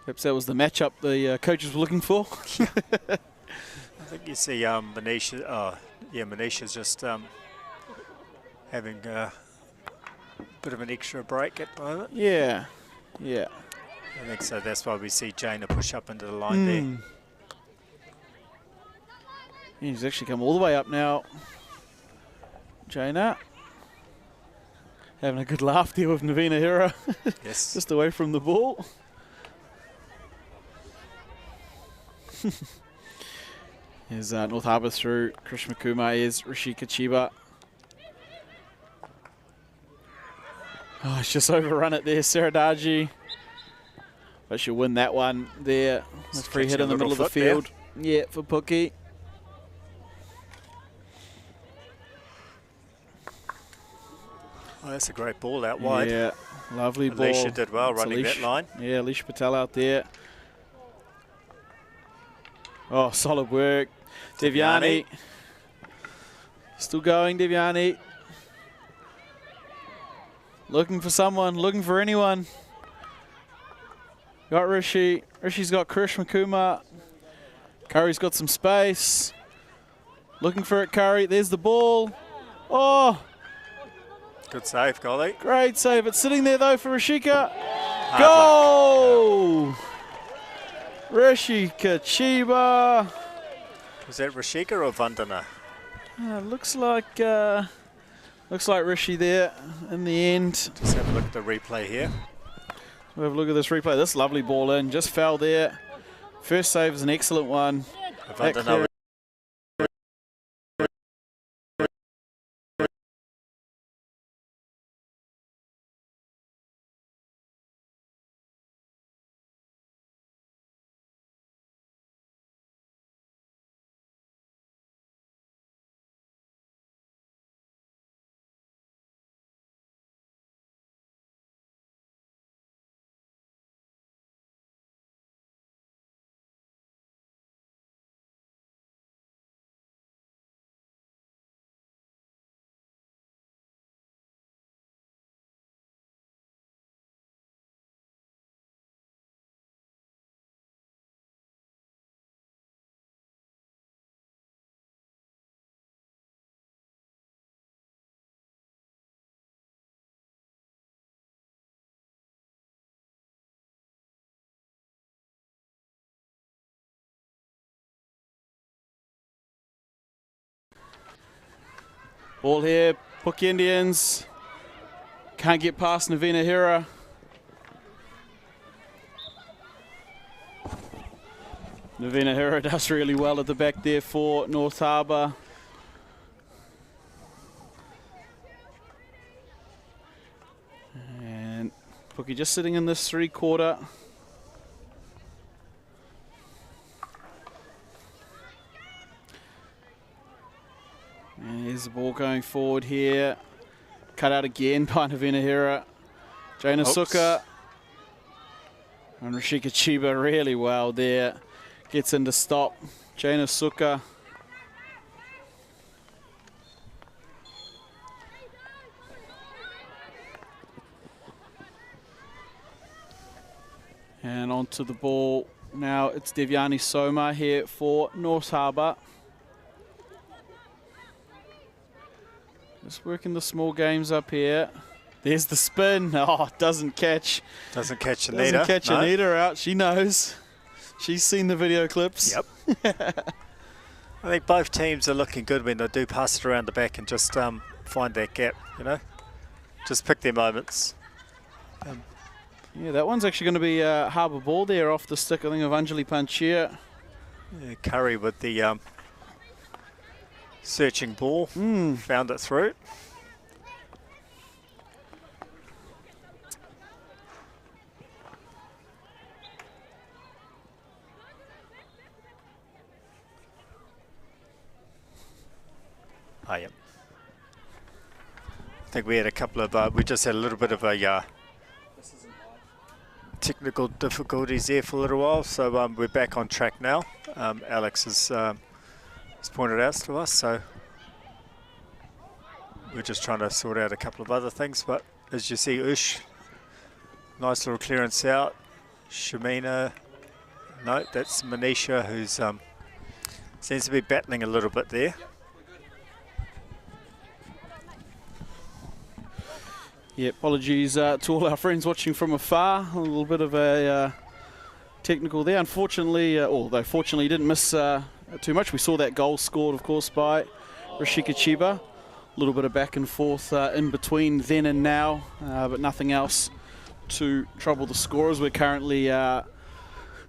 Perhaps that was the matchup the coaches were looking for. I think you see Manisha, Manisha's just having a bit of an extra break at the moment. Yeah, yeah. I think so. That's why we see Jaina push up into the line there. He's actually come all the way up now. Jaina. Having a good laugh there with Navina Hira. Yes. Just away from the ball. Here's North Harbour through. Krishna Kumar is Rishika Chiba. Oh, it's just overrun it there, Saradaji. But she'll win that one there. A free hit in the middle of the field. Yeah, for Puki. Oh, that's a great ball out wide. Yeah, lovely ball. Alicia did well running that line. Yeah, Alicia Patel out there. Oh, solid work. Devyani. Still going, Devyani. Looking for someone, looking for anyone. Got Rishi. Rishi's got Krishna Kumar. Curry's got some space. Looking for it, Curry. There's the ball. Oh, Good save, Golly. great save. It's sitting there, though, for Rishika. Hard Goal! Rishika Chiba. Was that Rishika or Vandana? Looks like Rishi there in the end. Just have a look at the replay here. We'll have a look at this replay. This lovely ball in, just fell there. First save is an excellent one. Vandana Ball here, Puke Indians. Can't get past Navina Hira. Navina Hira does really well at the back there for North Harbour. And Puke just sitting in this 3/4. And here's the ball going forward here. Cut out again by Navina Hira. Jaina Suka. And Rashika Chiba really well there. Gets into stop. Jaina Suka. And onto the ball. Now it's Devyani Soma here for North Harbour. Just working the small games up here. There's the spin. Oh, doesn't catch. Doesn't catch Anita. Doesn't catch Anita out. She knows. She's seen the video clips. Yep. I think both teams are looking good when they do pass it around the back and just find that gap, you know. Just pick their moments. Yeah, that one's actually going to be Harbour ball there off the stick, I think, of Anjali Panchir. Yeah, Curry with the searching ball. Found it through. Oh, yeah. I think we had a couple of, we just had a little bit of a technical difficulties there for a little while, so we're back on track now. Alex has pointed out to us, so we're just trying to sort out a couple of other things, but as you see, Ush, nice little clearance out. Shamina, no, that's Manisha, who's seems to be battling a little bit there. Yeah, apologies to all our friends watching from afar. A little bit of a technical there. Unfortunately, although fortunately he didn't miss too much. We saw that goal scored, of course, by Rashika Chiba. A little bit of back and forth in between then and now, but nothing else to trouble the scorers. We're currently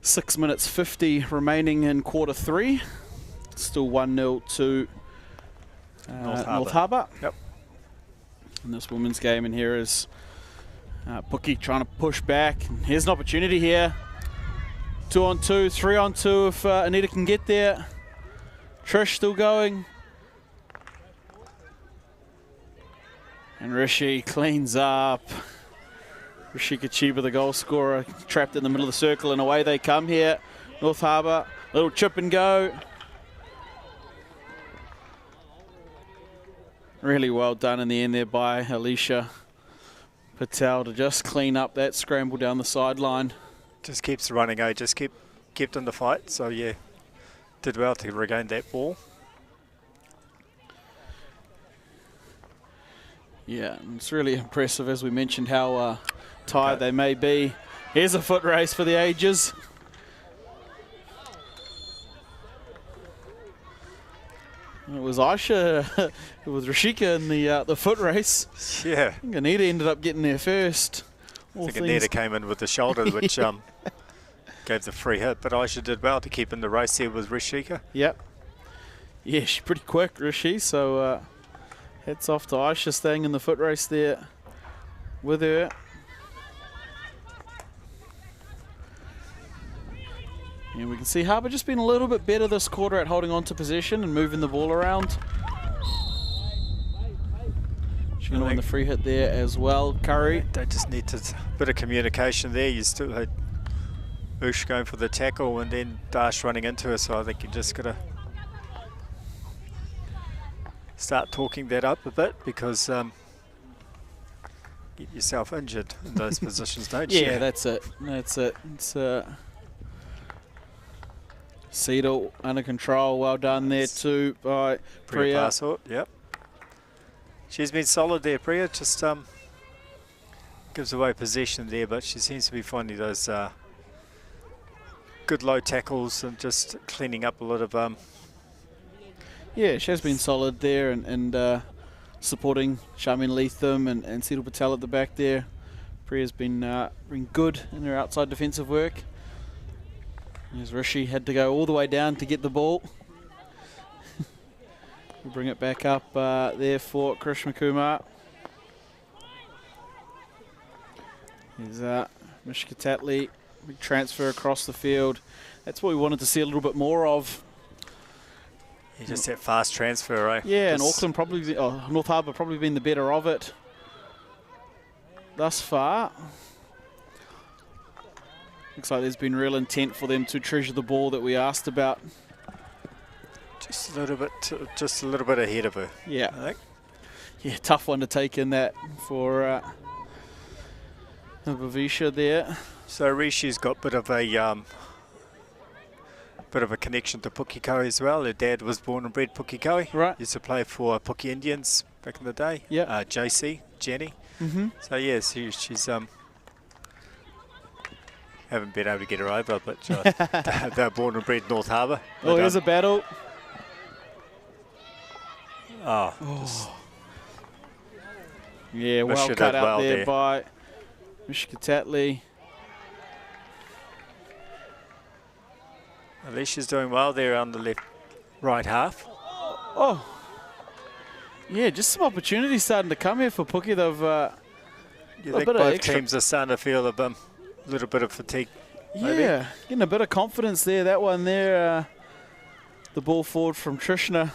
6 minutes 50 remaining in quarter 3. Still 1-0 to North Harbour. Yep. In this women's game, and here is Puke trying to push back. Here's an opportunity here. 2-on-2, 3-on-2 if Anita can get there. Trish still going. And Rishi cleans up. Rashika Chiba, the goal scorer, trapped in the middle of the circle, and away they come here. North Harbour, little chip and go. Really well done in the end there by Alicia Patel to just clean up that scramble down the sideline. Just keeps running, just kept in the fight, so yeah, did well to regain that ball. Yeah, and it's really impressive, as we mentioned, how tired they may be. Here's a foot race for the ages. It was Aisha, it was Rashika in the foot race. Yeah. I think Anita ended up getting there first. I think Anita came in with the shoulder, which gave the free hit, but Aisha did well to keep in the race here with Rashika. Yep. Yeah, she's pretty quick, Rishi, so hats off to Aisha staying in the foot race there with her. And we can see Harbour just been a little bit better this quarter at holding on to possession and moving the ball around. She's going to win the free hit there as well. Curry. They just need a bit of communication there. You still had Ush going for the tackle and then Dash running into her, so I think you just got to start talking that up a bit, because get yourself injured in those positions, don't you? Yeah, that's it. That's it. It's Cedar under control. Well done there too by Priya. Passort, yep. She's been solid there, Priya. Just gives away possession there, but she seems to be finding those good low tackles and just cleaning up a lot of... Yeah, she has been solid there, and supporting Charmaine Leatham and Seetal Patel at the back there. Priya's been good in her outside defensive work. As Rishi had to go all the way down to get the ball. We'll bring it back up there for Krishna Kumar. Here's Mishka Tatley. Big transfer across the field. That's what we wanted to see a little bit more of. You just that fast transfer, right? Yeah, and Auckland probably, North Harbour probably been the better of it thus far. Looks like there's been real intent for them to treasure the ball that we asked about. Just a little bit ahead of her. Yeah, I think. Yeah, tough one to take in that for Bhavisha there. So Rishi's got a bit of a connection to Pukekohe as well. Her dad was born and bred Pukekohe. Right. Used to play for Puke Indians back in the day. Yeah. JC, Jenny. So yes, she's haven't been able to get her over, but they're born and bred North Harbour. Oh, here's a battle. Yeah, well cut out there by Mishka Tatley. Alicia's doing well there on the right half. Oh, yeah, just some opportunities starting to come here for Puke. They've you think both teams are starting to feel a little bit of fatigue? Maybe? Yeah, getting a bit of confidence there. That one there, the ball forward from Trishna.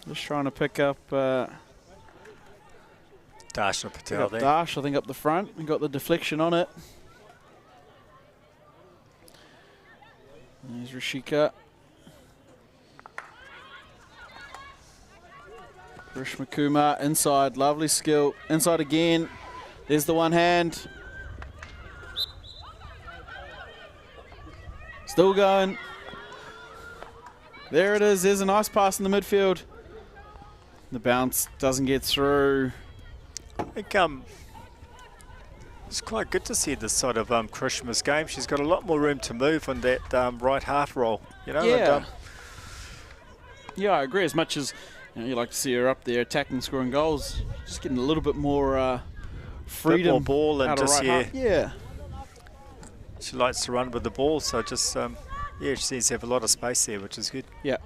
Just trying to pick up Darshana Patel there. Dash, I think, up the front. And got the deflection on it. There's Rishika. Krishna Kumar inside, lovely skill. Inside again. There's the one hand. Still going. There it is. There's a nice pass in the midfield. The bounce doesn't get through. I think it's quite good to see this side of Krishna's game. She's got a lot more room to move on that right half roll. You know. Yeah. And, Yeah, I agree. As much as you like to see her up there attacking, scoring goals, just getting a little bit more freedom, bit more ball, and just yeah. She likes to run with the ball, so just she seems to have a lot of space there, which is good. Yeah.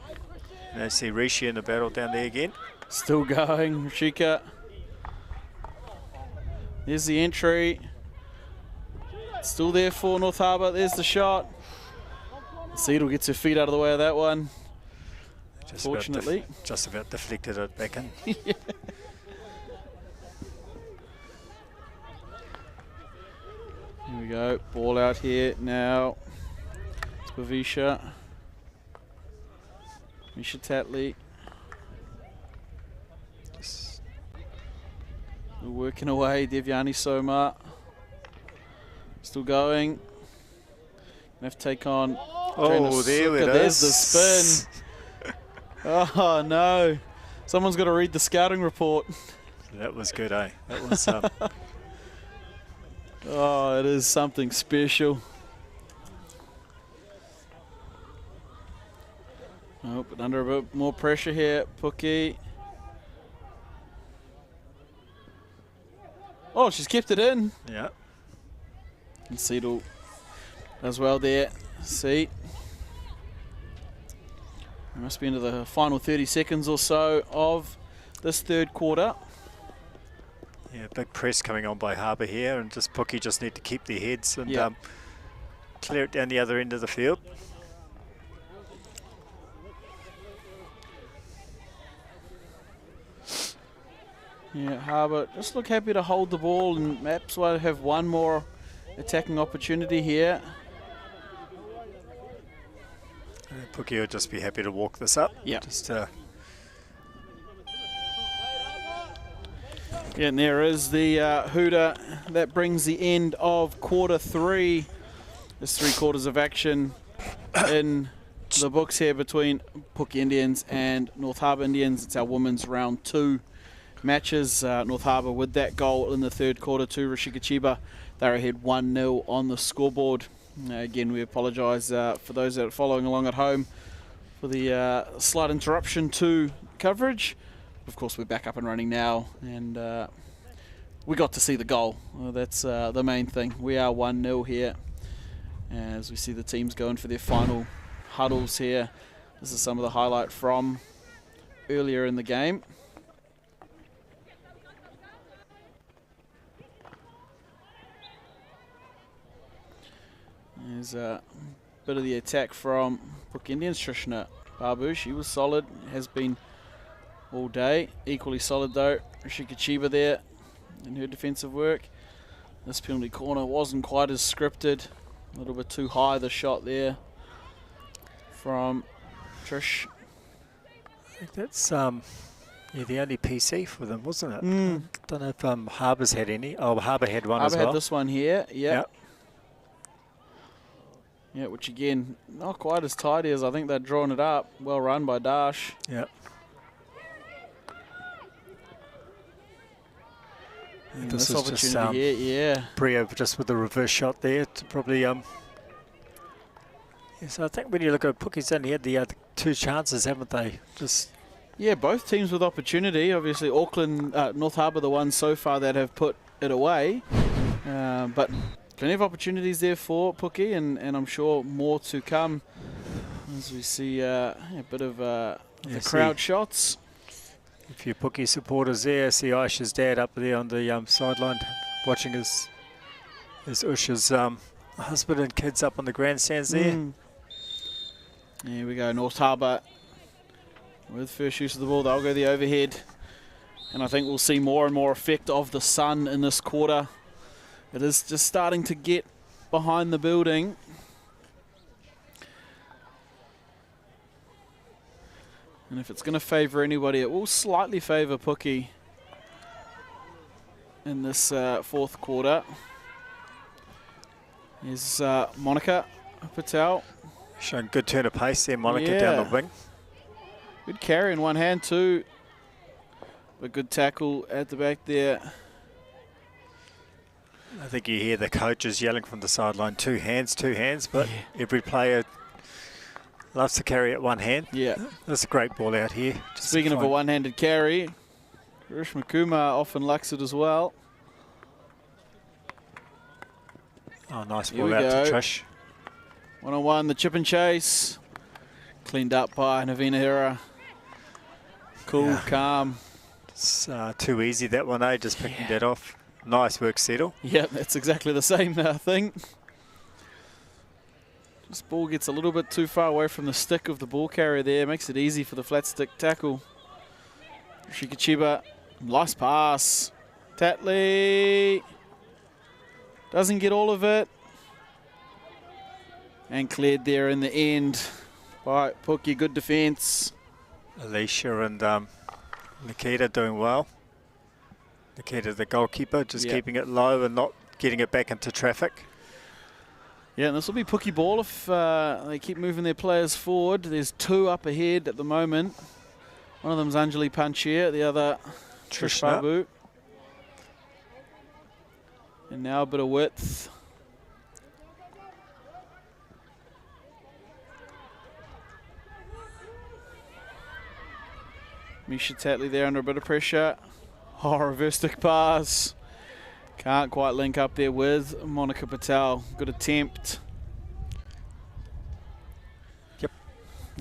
And I see Rishi in the battle down there again. Still going, Rishika. There's the entry. Still there for North Harbour. There's the shot. Seedle gets her feet out of the way of that one. Fortunately. Just about deflected it back in. Yeah. Here we go. Ball out here now. It's Bhavisha. Misha Tatley. We're working away. Devyani Soma. Still going. Gonna have to take on. Oh, there it is. There's the spin. Oh no. Someone's got to read the scouting report. That was good, eh? That was. Oh, it is something special. Oh, but under a bit more pressure here, Puke. Oh, she's kept it in. Yeah. And Seedle as well there. See. We must be into the final 30 seconds or so of this third quarter. Yeah, big press coming on by Harbour here, and just Puke just need to keep their heads and clear it down the other end of the field. Yeah, Harbour just look happy to hold the ball, and perhaps will have one more attacking opportunity here. Puke will just be happy to walk this up. Yeah. Just Yeah, and there is the hooter that brings the end of quarter three. There's 3 quarters of action in the books here between Puke Indians and North Harbour Indians. It's our women's round 2 matches. North Harbour with that goal in the third quarter to Rishika Chiba. They're ahead 1-0 on the scoreboard. Again, we apologise for those that are following along at home for the slight interruption to coverage. of course, we're back up and running now, and we got to see the goal. That's the main thing. We are 1-0 here as we see the teams going for their final huddles here. This is some of the highlight from earlier in the game. There's a bit of the attack from Brook Indians. Trishna Babu, she was solid, has been all day. Equally solid though, Rishika Chiba there in her defensive work. This penalty corner wasn't quite as scripted. A little bit too high, the shot there from Trish. I think that's yeah, the only PC for them, wasn't it? Don't know if Harbour's had any. Oh, Harbour had one as well. Harbour had this one here, yeah. Yep. Yeah, which again, not quite as tidy as I think they'd drawn it up. Well run by Dash. Yep. This opportunity here, yeah. Brio just with the reverse shot there to probably yeah, so I think when you look at Puke's only had the 2 chances, haven't they? Just yeah, both teams with opportunity. Obviously, Auckland, North Harbour, the ones so far that have put it away, but plenty of opportunities there for Puke, and I'm sure more to come as we see a bit of the crowd shots. A few Puke supporters there. See Aisha's dad up there on the sideline watching his Usha's husband and kids up on the grandstands there. Here we go, North Harbour with first use of the ball. They'll go the overhead, and I think we'll see more and more effect of the sun in this quarter. It is just starting to get behind the building. And if it's going to favour anybody, it will slightly favour Puke in this 4th quarter. Here's Monica Patel. Showing good turn of pace there, Monica down the wing. Good carry in one hand too. But good tackle at the back there. I think you hear the coaches yelling from the sideline, 2 hands, 2 hands, but every player loves to carry it one hand. Yeah. That's a great ball out here. Speaking of a one-handed carry, Rishma Kumar often lacks it as well. Oh, nice ball out to Trish. 1-on-1, the chip and chase. Cleaned up by Navina Hera. Cool, calm. It's too easy that one, eh? Just picking that off. Nice work, Settle. Yeah, that's exactly the same thing. This ball gets a little bit too far away from the stick of the ball carrier there. Makes it easy for the flat stick tackle. Shikachiba, nice pass. Tatley doesn't get all of it. And cleared there in the end by Puke. Good defence. Alicia and Nikita doing well. Nikita, the goalkeeper, just keeping it low and not getting it back into traffic. Yeah, and this will be Puke ball if they keep moving their players forward. There's 2 up ahead at the moment. One of them's Anjali Panchir, the other Trish Babu. And now a bit of width. Misha Tatley there under a bit of pressure. Oh, reverse stick pass. Can't quite link up there with Monica Patel. Good attempt. Yep.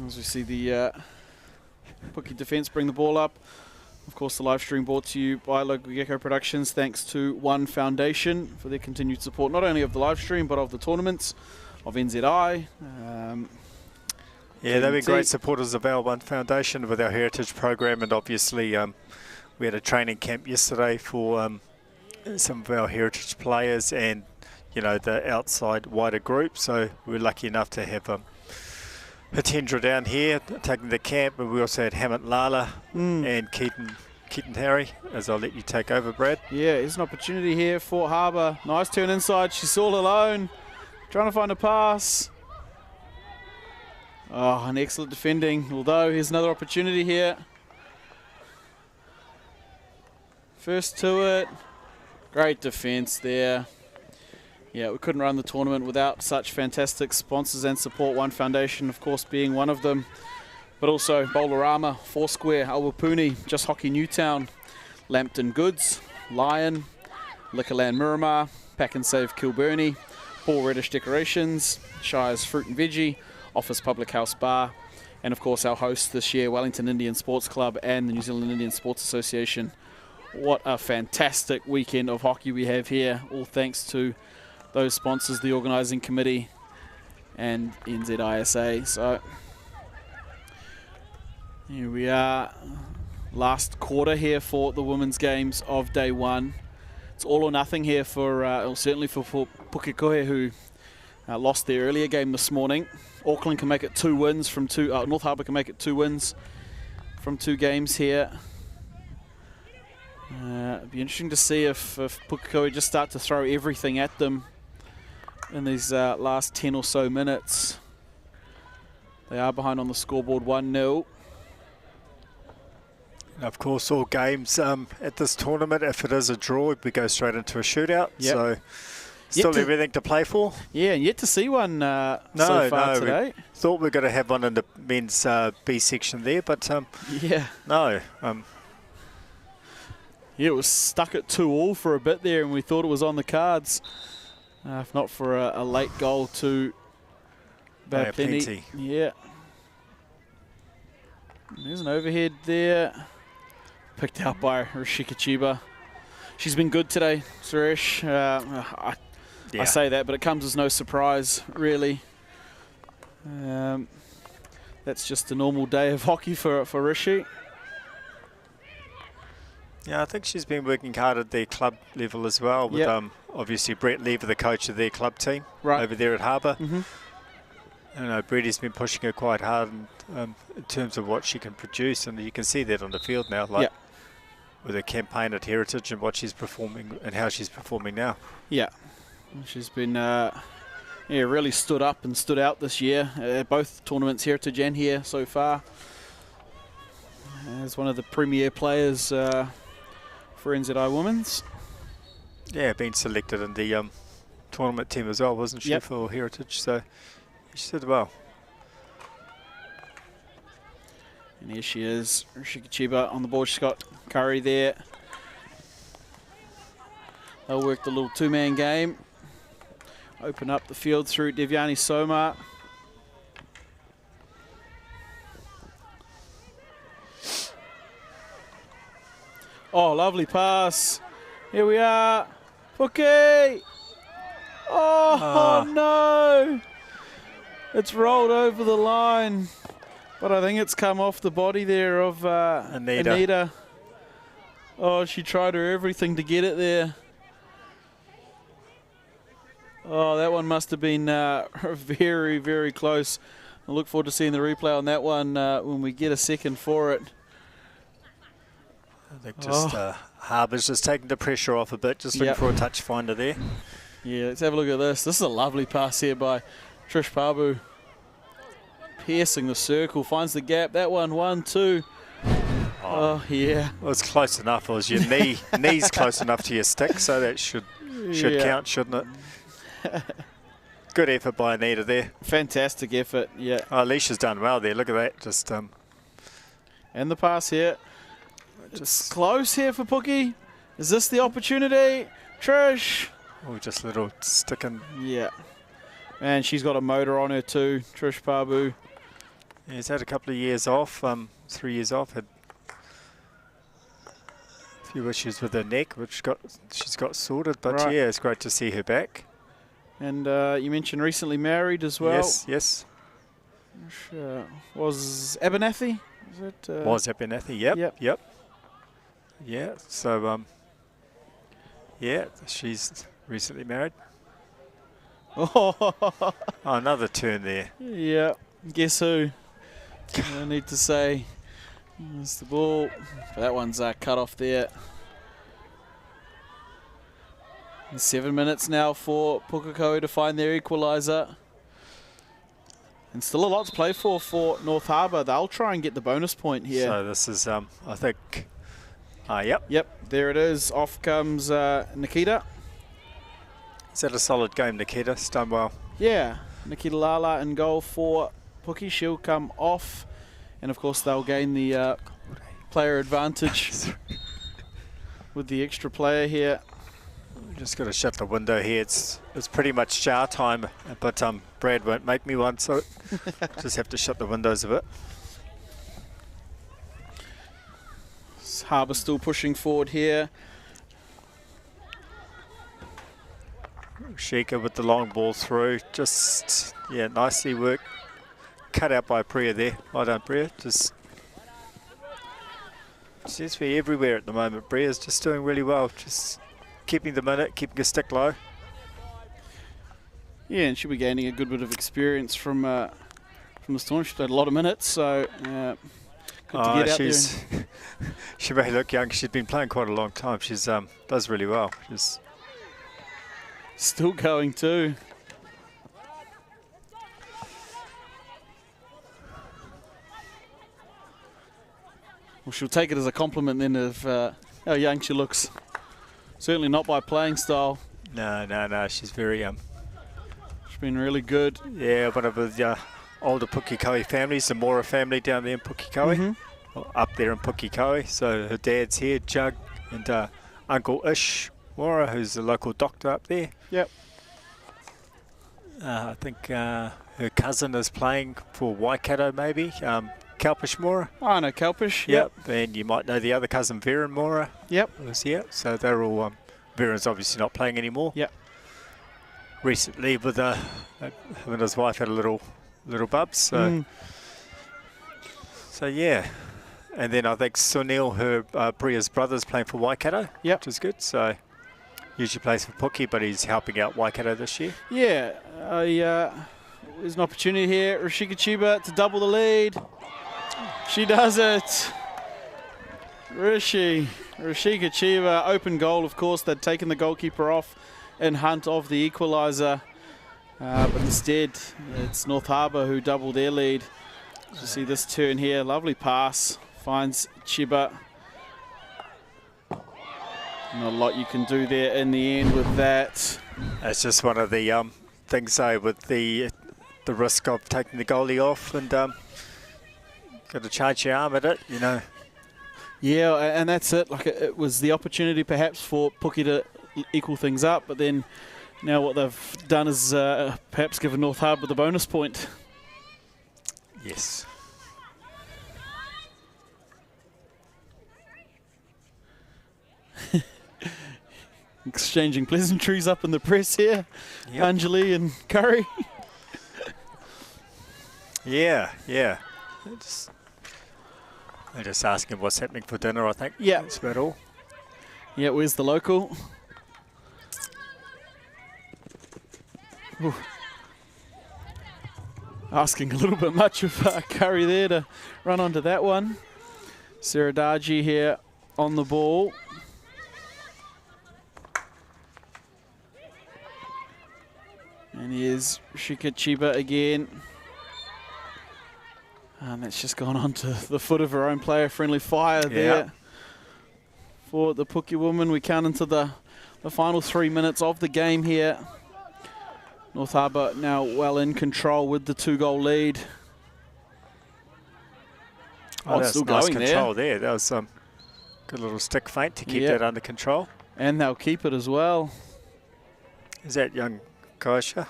As we see the Puke defence bring the ball up. Of course, the live stream brought to you by Local Gecko Productions. Thanks to One Foundation for their continued support, not only of the live stream, but of the tournaments of NZI. Yeah, they've been great supporters of our One Foundation with our heritage program, and obviously we had a training camp yesterday for some of our heritage players and, you know, the outside wider group. So we're lucky enough to have Hitendra down here taking the camp, but we also had Hammett Lala and Keaton Harry, as I'll let you take over, Brad. Yeah, there's an opportunity here for Harbour. Nice turn inside. She's all alone, trying to find a pass. Oh, an excellent defending, although here's another opportunity here. First to it. Great defence there. Yeah, we couldn't run the tournament without such fantastic sponsors and support. One Foundation, of course, being one of them. But also Bolorama, Foursquare, Awapuni, Just Hockey Newtown, Lambton Goods, Lion, Liquorland Miramar, Pack and Save Kilburnie, Paul Reddish Decorations, Shire's Fruit and Veggie, Office Public House Bar, and of course our hosts this year, Wellington Indian Sports Club and the New Zealand Indian Sports Association. What a fantastic weekend of hockey we have here, all thanks to those sponsors, the organising committee and NZISA. So here we are, last quarter here for the women's games of day one. It's all or nothing here for, certainly for Pukekohe, who lost their earlier game this morning. Auckland can make it 2 wins from 2, North Harbour can make it 2 wins from 2 games here. It'd be interesting to see if Pukekohe just start to throw everything at them in these last 10 or so minutes. They are behind on the scoreboard 1-0. Of course, all games at this tournament, if it is a draw, we go straight into a shootout. Yep. So still everything to play for. Yeah, and yet to see one so far today. We thought we were going to have one in the men's B section there, but yeah, no. Yeah, it was stuck at 2-2 for a bit there, and we thought it was on the cards. If not for a late goal to Bapeni. Yeah. There's an overhead there. Picked out by Rishika Chiba. She's been good today, Suresh. I say that, but it comes as no surprise, really. That's just a normal day of hockey for Rishi. Yeah, I think she's been working hard at their club level as well, with obviously Brett Lever, the coach of their club team over there at Harbour. I know Brett has been pushing her quite hard in terms of what she can produce, and you can see that on the field now, like with her campaign at Heritage and what she's performing and how she's performing now. Yeah, she's been really stood up and stood out this year, both tournaments, Heritage and here so far. As one of the premier players for NZI Women's. Yeah, been selected in the tournament team as well, wasn't she, for Heritage? So she did well. And here she is, Rishika Chiba on the board. She's got Curry there. They'll work the little 2-man game. Open up the field through Devyani Soma. Oh, lovely pass. Here we are. Puke! Oh, no! It's rolled over the line. But I think it's come off the body there of Anita. Oh, she tried her everything to get it there. Oh, that one must have been very, very close. I look forward to seeing the replay on that one when we get a second for it. I think just Harbour's just taking the pressure off a bit, just looking for a touch finder there. Yeah, let's have a look at this. This is a lovely pass here by Trish Pabu. Piercing the circle, finds the gap. That one, 1-2. Oh, yeah. Well, it's close enough. It was your knee's close enough to your stick, so that should count, shouldn't it? Good effort by Anita there. Fantastic effort, yeah. Oh, Alicia's done well there. Look at that. Just and the pass here. Just close here for Pookie. Is this the opportunity? Trish. Oh, just a little sticking. Yeah. And she's got a motor on her too, Trish Pabu. Yeah, he's had a couple of years off, 3 years off. Had a few issues with her neck, which she's got sorted. But yeah, it's great to see her back. And you mentioned recently married as well. Yes. Was Abernathy? Was Abernathy? Yep. Yeah. So yeah, she's recently married. Oh, another turn there. Yeah. Guess who? I need to say. There's the ball. That one's cut off there. And 7 minutes now for Pukekohe to find their equaliser. And still a lot to play for North Harbour. They'll try and get the bonus point here. So this is, I think, Yep, there it is. Off comes Nikita. Is that a solid game, Nikita? It's done well. Yeah, Nikita Lala in goal for Pookie. She'll come off. And of course they'll gain the player advantage with the extra player here. Just got to shut the window here. It's pretty much jar time, but Brad won't make me one, so just have to shut the windows a bit. Harbour still pushing forward here. Sheikha with the long ball through. Just, yeah, nicely worked. Cut out by Priya there. Well done, Priya. Just seems to be everywhere at the moment. Priya's just doing really well. Just keeping the minute, keeping a stick low. Yeah, and she'll be gaining a good bit of experience from this tournament. She's had a lot of minutes, so good to get out there. She may look young. She's been playing quite a long time. She's does really well. She's still going too. Well, she'll take it as a compliment then of how young she looks. Certainly not by playing style. No. She's very She's been really good. Yeah, one of the older Pukekohe families, the Mora family down there in Pukekohe, up there in Pukekohe. So her dad's here, Jug, and Uncle Ish Mora, who's the local doctor up there. Yep. I think her cousin is playing for Waikato, maybe. Kalpish Mora. Oh, I know Kalpish. Yep. And you might know the other cousin, Veran Mora. Yep. Was here. So they're all, Veran's obviously not playing anymore. Yep. Recently, with him and his wife had a little bubs. So, so yeah. And then I think Sunil, her Priya's brother's playing for Waikato. Yep. Which is good. So usually plays for Puki, but he's helping out Waikato this year. Yeah. There's an opportunity here. Rashika Chiba to double the lead. She does it. Rashika Chiba, open goal, of course. They'd taken the goalkeeper off in hunt of the equaliser. But instead, it's North Harbour who doubled their lead. You see this turn here. Lovely pass. Finds Chiba. Not a lot you can do there in the end with that. It's just one of the things, though, with the risk of taking the goalie off and got to charge your arm at it, you know. Yeah, and that's it. Like it was the opportunity perhaps for Puki to equal things up, but then now what they've done is perhaps given North Harbour the bonus point. Yes. Exchanging pleasantries up in the press here. Yep. Anjali and Curry. Yeah. They're just asking what's happening for dinner, I think. Yeah. That's about all. Yeah, where's the local? Ooh. Asking a little bit much of Curry there to run onto that one. Saradaji here on the ball. And here's Rashika Chiba again. And that's just gone onto the foot of her own player. Friendly fire there for the Puki woman. We count into the final 3 minutes of the game here. North Harbour now well in control with the 2-goal lead. Oh, that's still nice going control there. That was good little stick feint to keep that under control. And they'll keep it as well. Is that young Chaisa,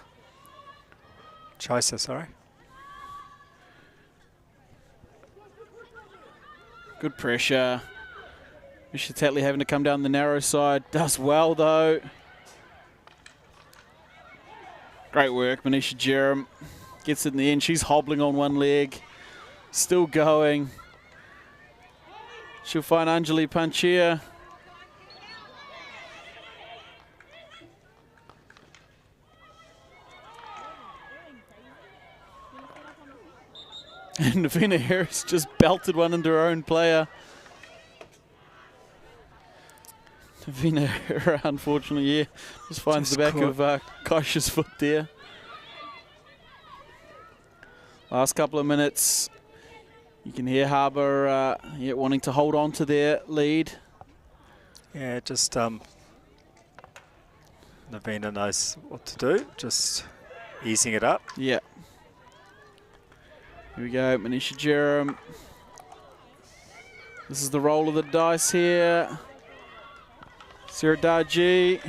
sorry. Good pressure. Misha Tatley having to come down the narrow side. Does well, though. Great work, Manisha Jerem. Gets it in the end. She's hobbling on one leg. Still going. She'll find Anjali Panchia. And Navina Harris just belted one into her own player. Navina Harris, unfortunately, just finds the back of Kaisha's foot there. Last couple of minutes. You can hear Harbour wanting to hold on to their lead. Yeah, just Navina knows what to do. Just easing it up. Yeah. Here we go, Manisha Jerem. This is the roll of the dice here. Sarah Darji.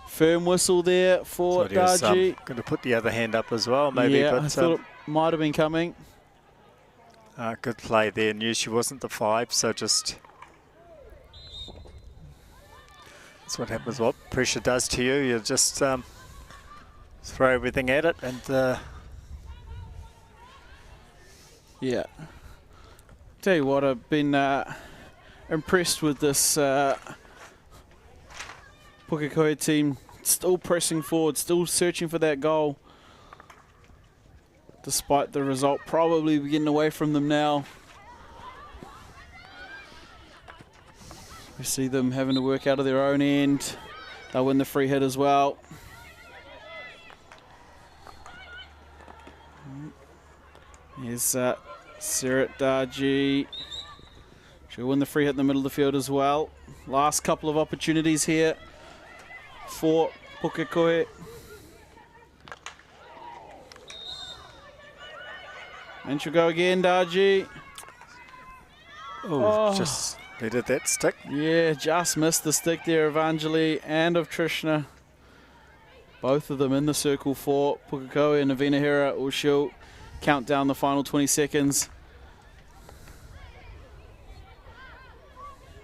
Firm whistle there for Darji. Going to put the other hand up as well, maybe. Yeah, but I thought it might have been coming. Good play there. Knew she wasn't the 5, so just... That's what happens, what pressure does to you. You just throw everything at it and... Yeah. Tell you what, I've been impressed with this Pukekohe team. Still pressing forward, still searching for that goal. Despite the result probably getting away from them now. We see them having to work out of their own end. They'll win the free hit as well. Here's Sirat Darji. She'll win the free hit in the middle of the field as well. Last couple of opportunities here for Pukekohe. And she'll go again, Darji. Oh, just needed that stick. Yeah, just missed the stick there of Anjali and of Trishna. Both of them in the circle for Pukekohe, and Navina Hera will she'll count down the final 20 seconds.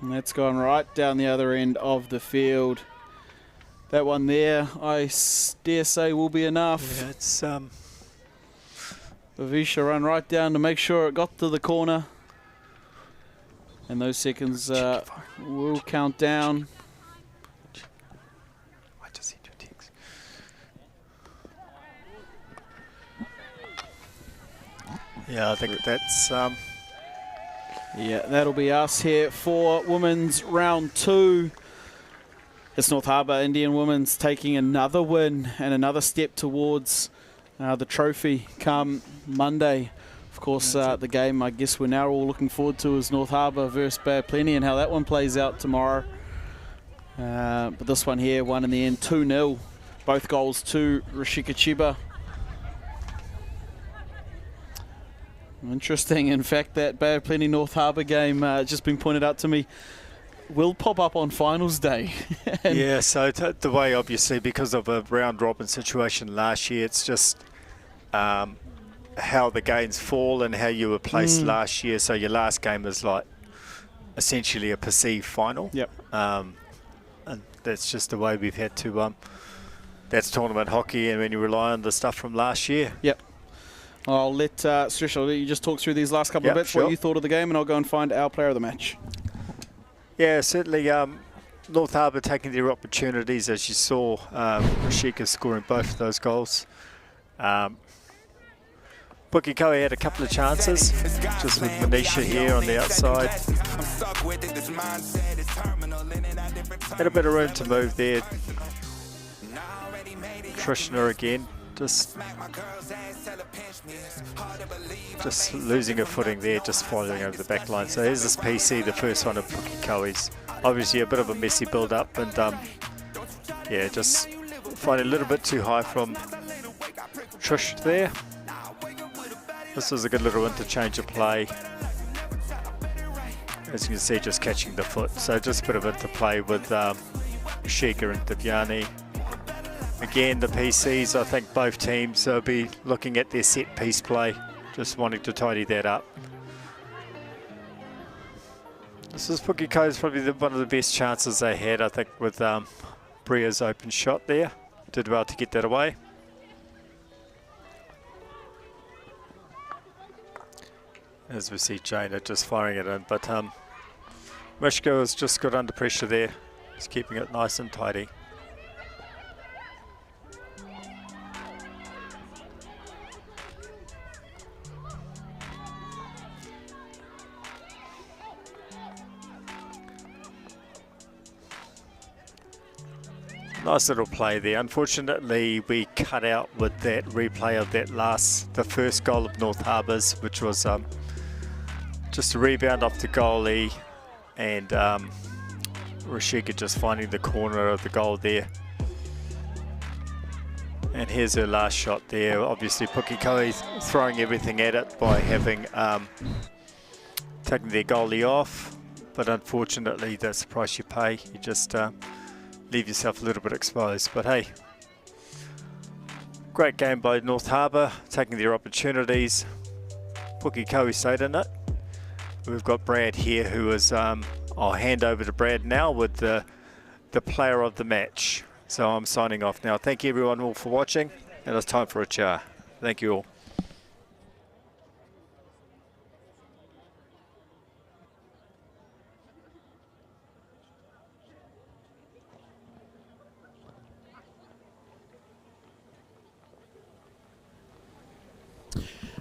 And that's gone right down the other end of the field. That one there, I dare say, will be enough. Yeah, it's Avisha run right down to make sure it got to the corner. And those seconds will count down. I just see 2 ticks. Yeah, I think that's... Yeah, that'll be us here for women's round 2. It's North Harbour Indian Women's taking another win and another step towards the trophy come Monday. Of course, the game I guess we're now all looking forward to is North Harbour versus Bay of Plenty and how that one plays out tomorrow. But this one here won in the end 2-0. Both goals to Rashika Chiba. Interesting, in fact, that Bay of Plenty North Harbour game just been pointed out to me will pop up on finals day. Yeah, so the way, obviously, because of a round robin situation last year, it's just how the games fall and how you were placed last year. So your last game is like essentially a perceived final. Yep. And that's just the way we've had to, that's tournament hockey, and when you rely on the stuff from last year. Yep. I'll let Suresh, I'll let you just talk through these last couple of bits, what you thought of the game, and I'll go and find our player of the match. Yeah, certainly North Harbour taking their opportunities, as you saw, Rashika scoring both of those goals. Pukekohe had a couple of chances, just with Manisha here on the outside. Had a bit of room to move there. Trishna again, just losing her footing there, just following over the back line. So here's this PC, the first one of Pukekohe's. Obviously a bit of a messy build-up, and yeah, just finding a little bit too high from Trish there. This was a good little interchange of play. As you can see, just catching the foot. So just a bit of interplay with Shika and Divyani. Again, the PCs, I think both teams will be looking at their set piece play, just wanting to tidy that up. This is Pukekohe's probably one of the best chances they had, I think, with Bria's open shot there. Did well to get that away. As we see Jaina just firing it in, but Mishko has just got under pressure there, just keeping it nice and tidy. Nice little play there. Unfortunately, we cut out with that replay of that the first goal of North Harbour's, which was just a rebound off the goalie, and Rashika just finding the corner of the goal there. And here's her last shot there. Obviously, Pukekohe throwing everything at it by having taken their goalie off. But unfortunately, that's the price you pay. You just leave yourself a little bit exposed. But hey, great game by North Harbour, taking their opportunities. Pukekohe stayed in it. We've got Brad here, who is, I'll hand over to Brad now with the player of the match. So I'm signing off now. Thank you everyone all for watching, and it's time for a cha. Thank you all.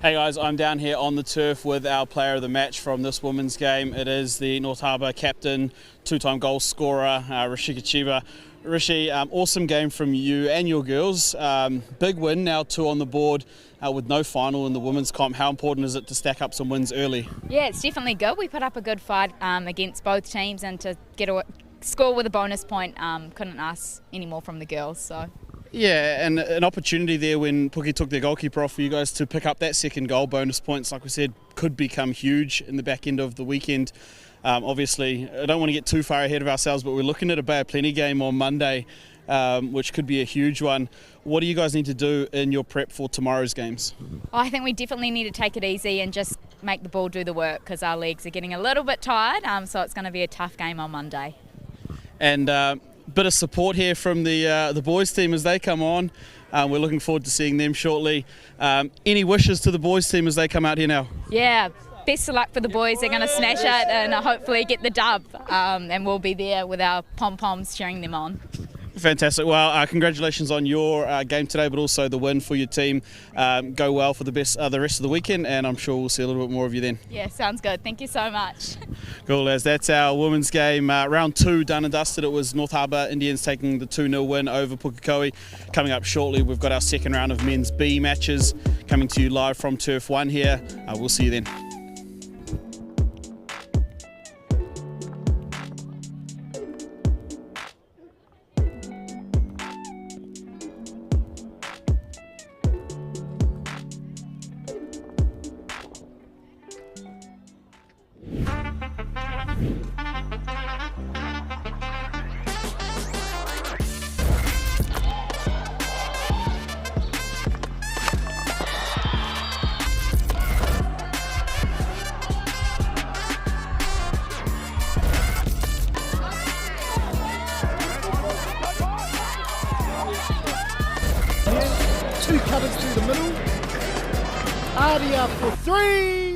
Hey guys, I'm down here on the turf with our player of the match from this women's game. It is the North Harbour captain, two-time goal scorer, Rishi Chiba. Rishi, awesome game from you and your girls. Big win, now 2 on the board with no final in the women's comp. How important is it to stack up some wins early? Yeah, it's definitely good. We put up a good fight against both teams, and to get a score with a bonus point, couldn't ask any more from the girls. So. Yeah, and an opportunity there when Puke took their goalkeeper off for you guys to pick up that second goal. Bonus points, like we said, could become huge in the back end of the weekend. Obviously, I don't want to get too far ahead of ourselves, but we're looking at a Bay of Plenty game on Monday, which could be a huge one. What do you guys need to do in your prep for tomorrow's games? I think we definitely need to take it easy and just make the ball do the work, because our legs are getting a little bit tired, so it's going to be a tough game on Monday. And bit of support here from the boys team as they come on. We're looking forward to seeing them shortly. Any wishes to the boys team as they come out here now? Yeah, best of luck for the boys. They're going to smash it and hopefully get the dub, and we'll be there with our pom-poms cheering them on. Fantastic. Well, congratulations on your game today, but also the win for your team. Go well for the rest of the weekend, and I'm sure we'll see a little bit more of you then. Yeah, sounds good. Thank you so much. Cool, lads. That's our women's game. Round 2 done and dusted. It was North Harbour Indians taking the 2-0 win over Pukekohe. Coming up shortly, we've got our second round of men's B matches coming to you live from Turf 1 here. We'll see you then. Two cutters through the middle. Aria for 3.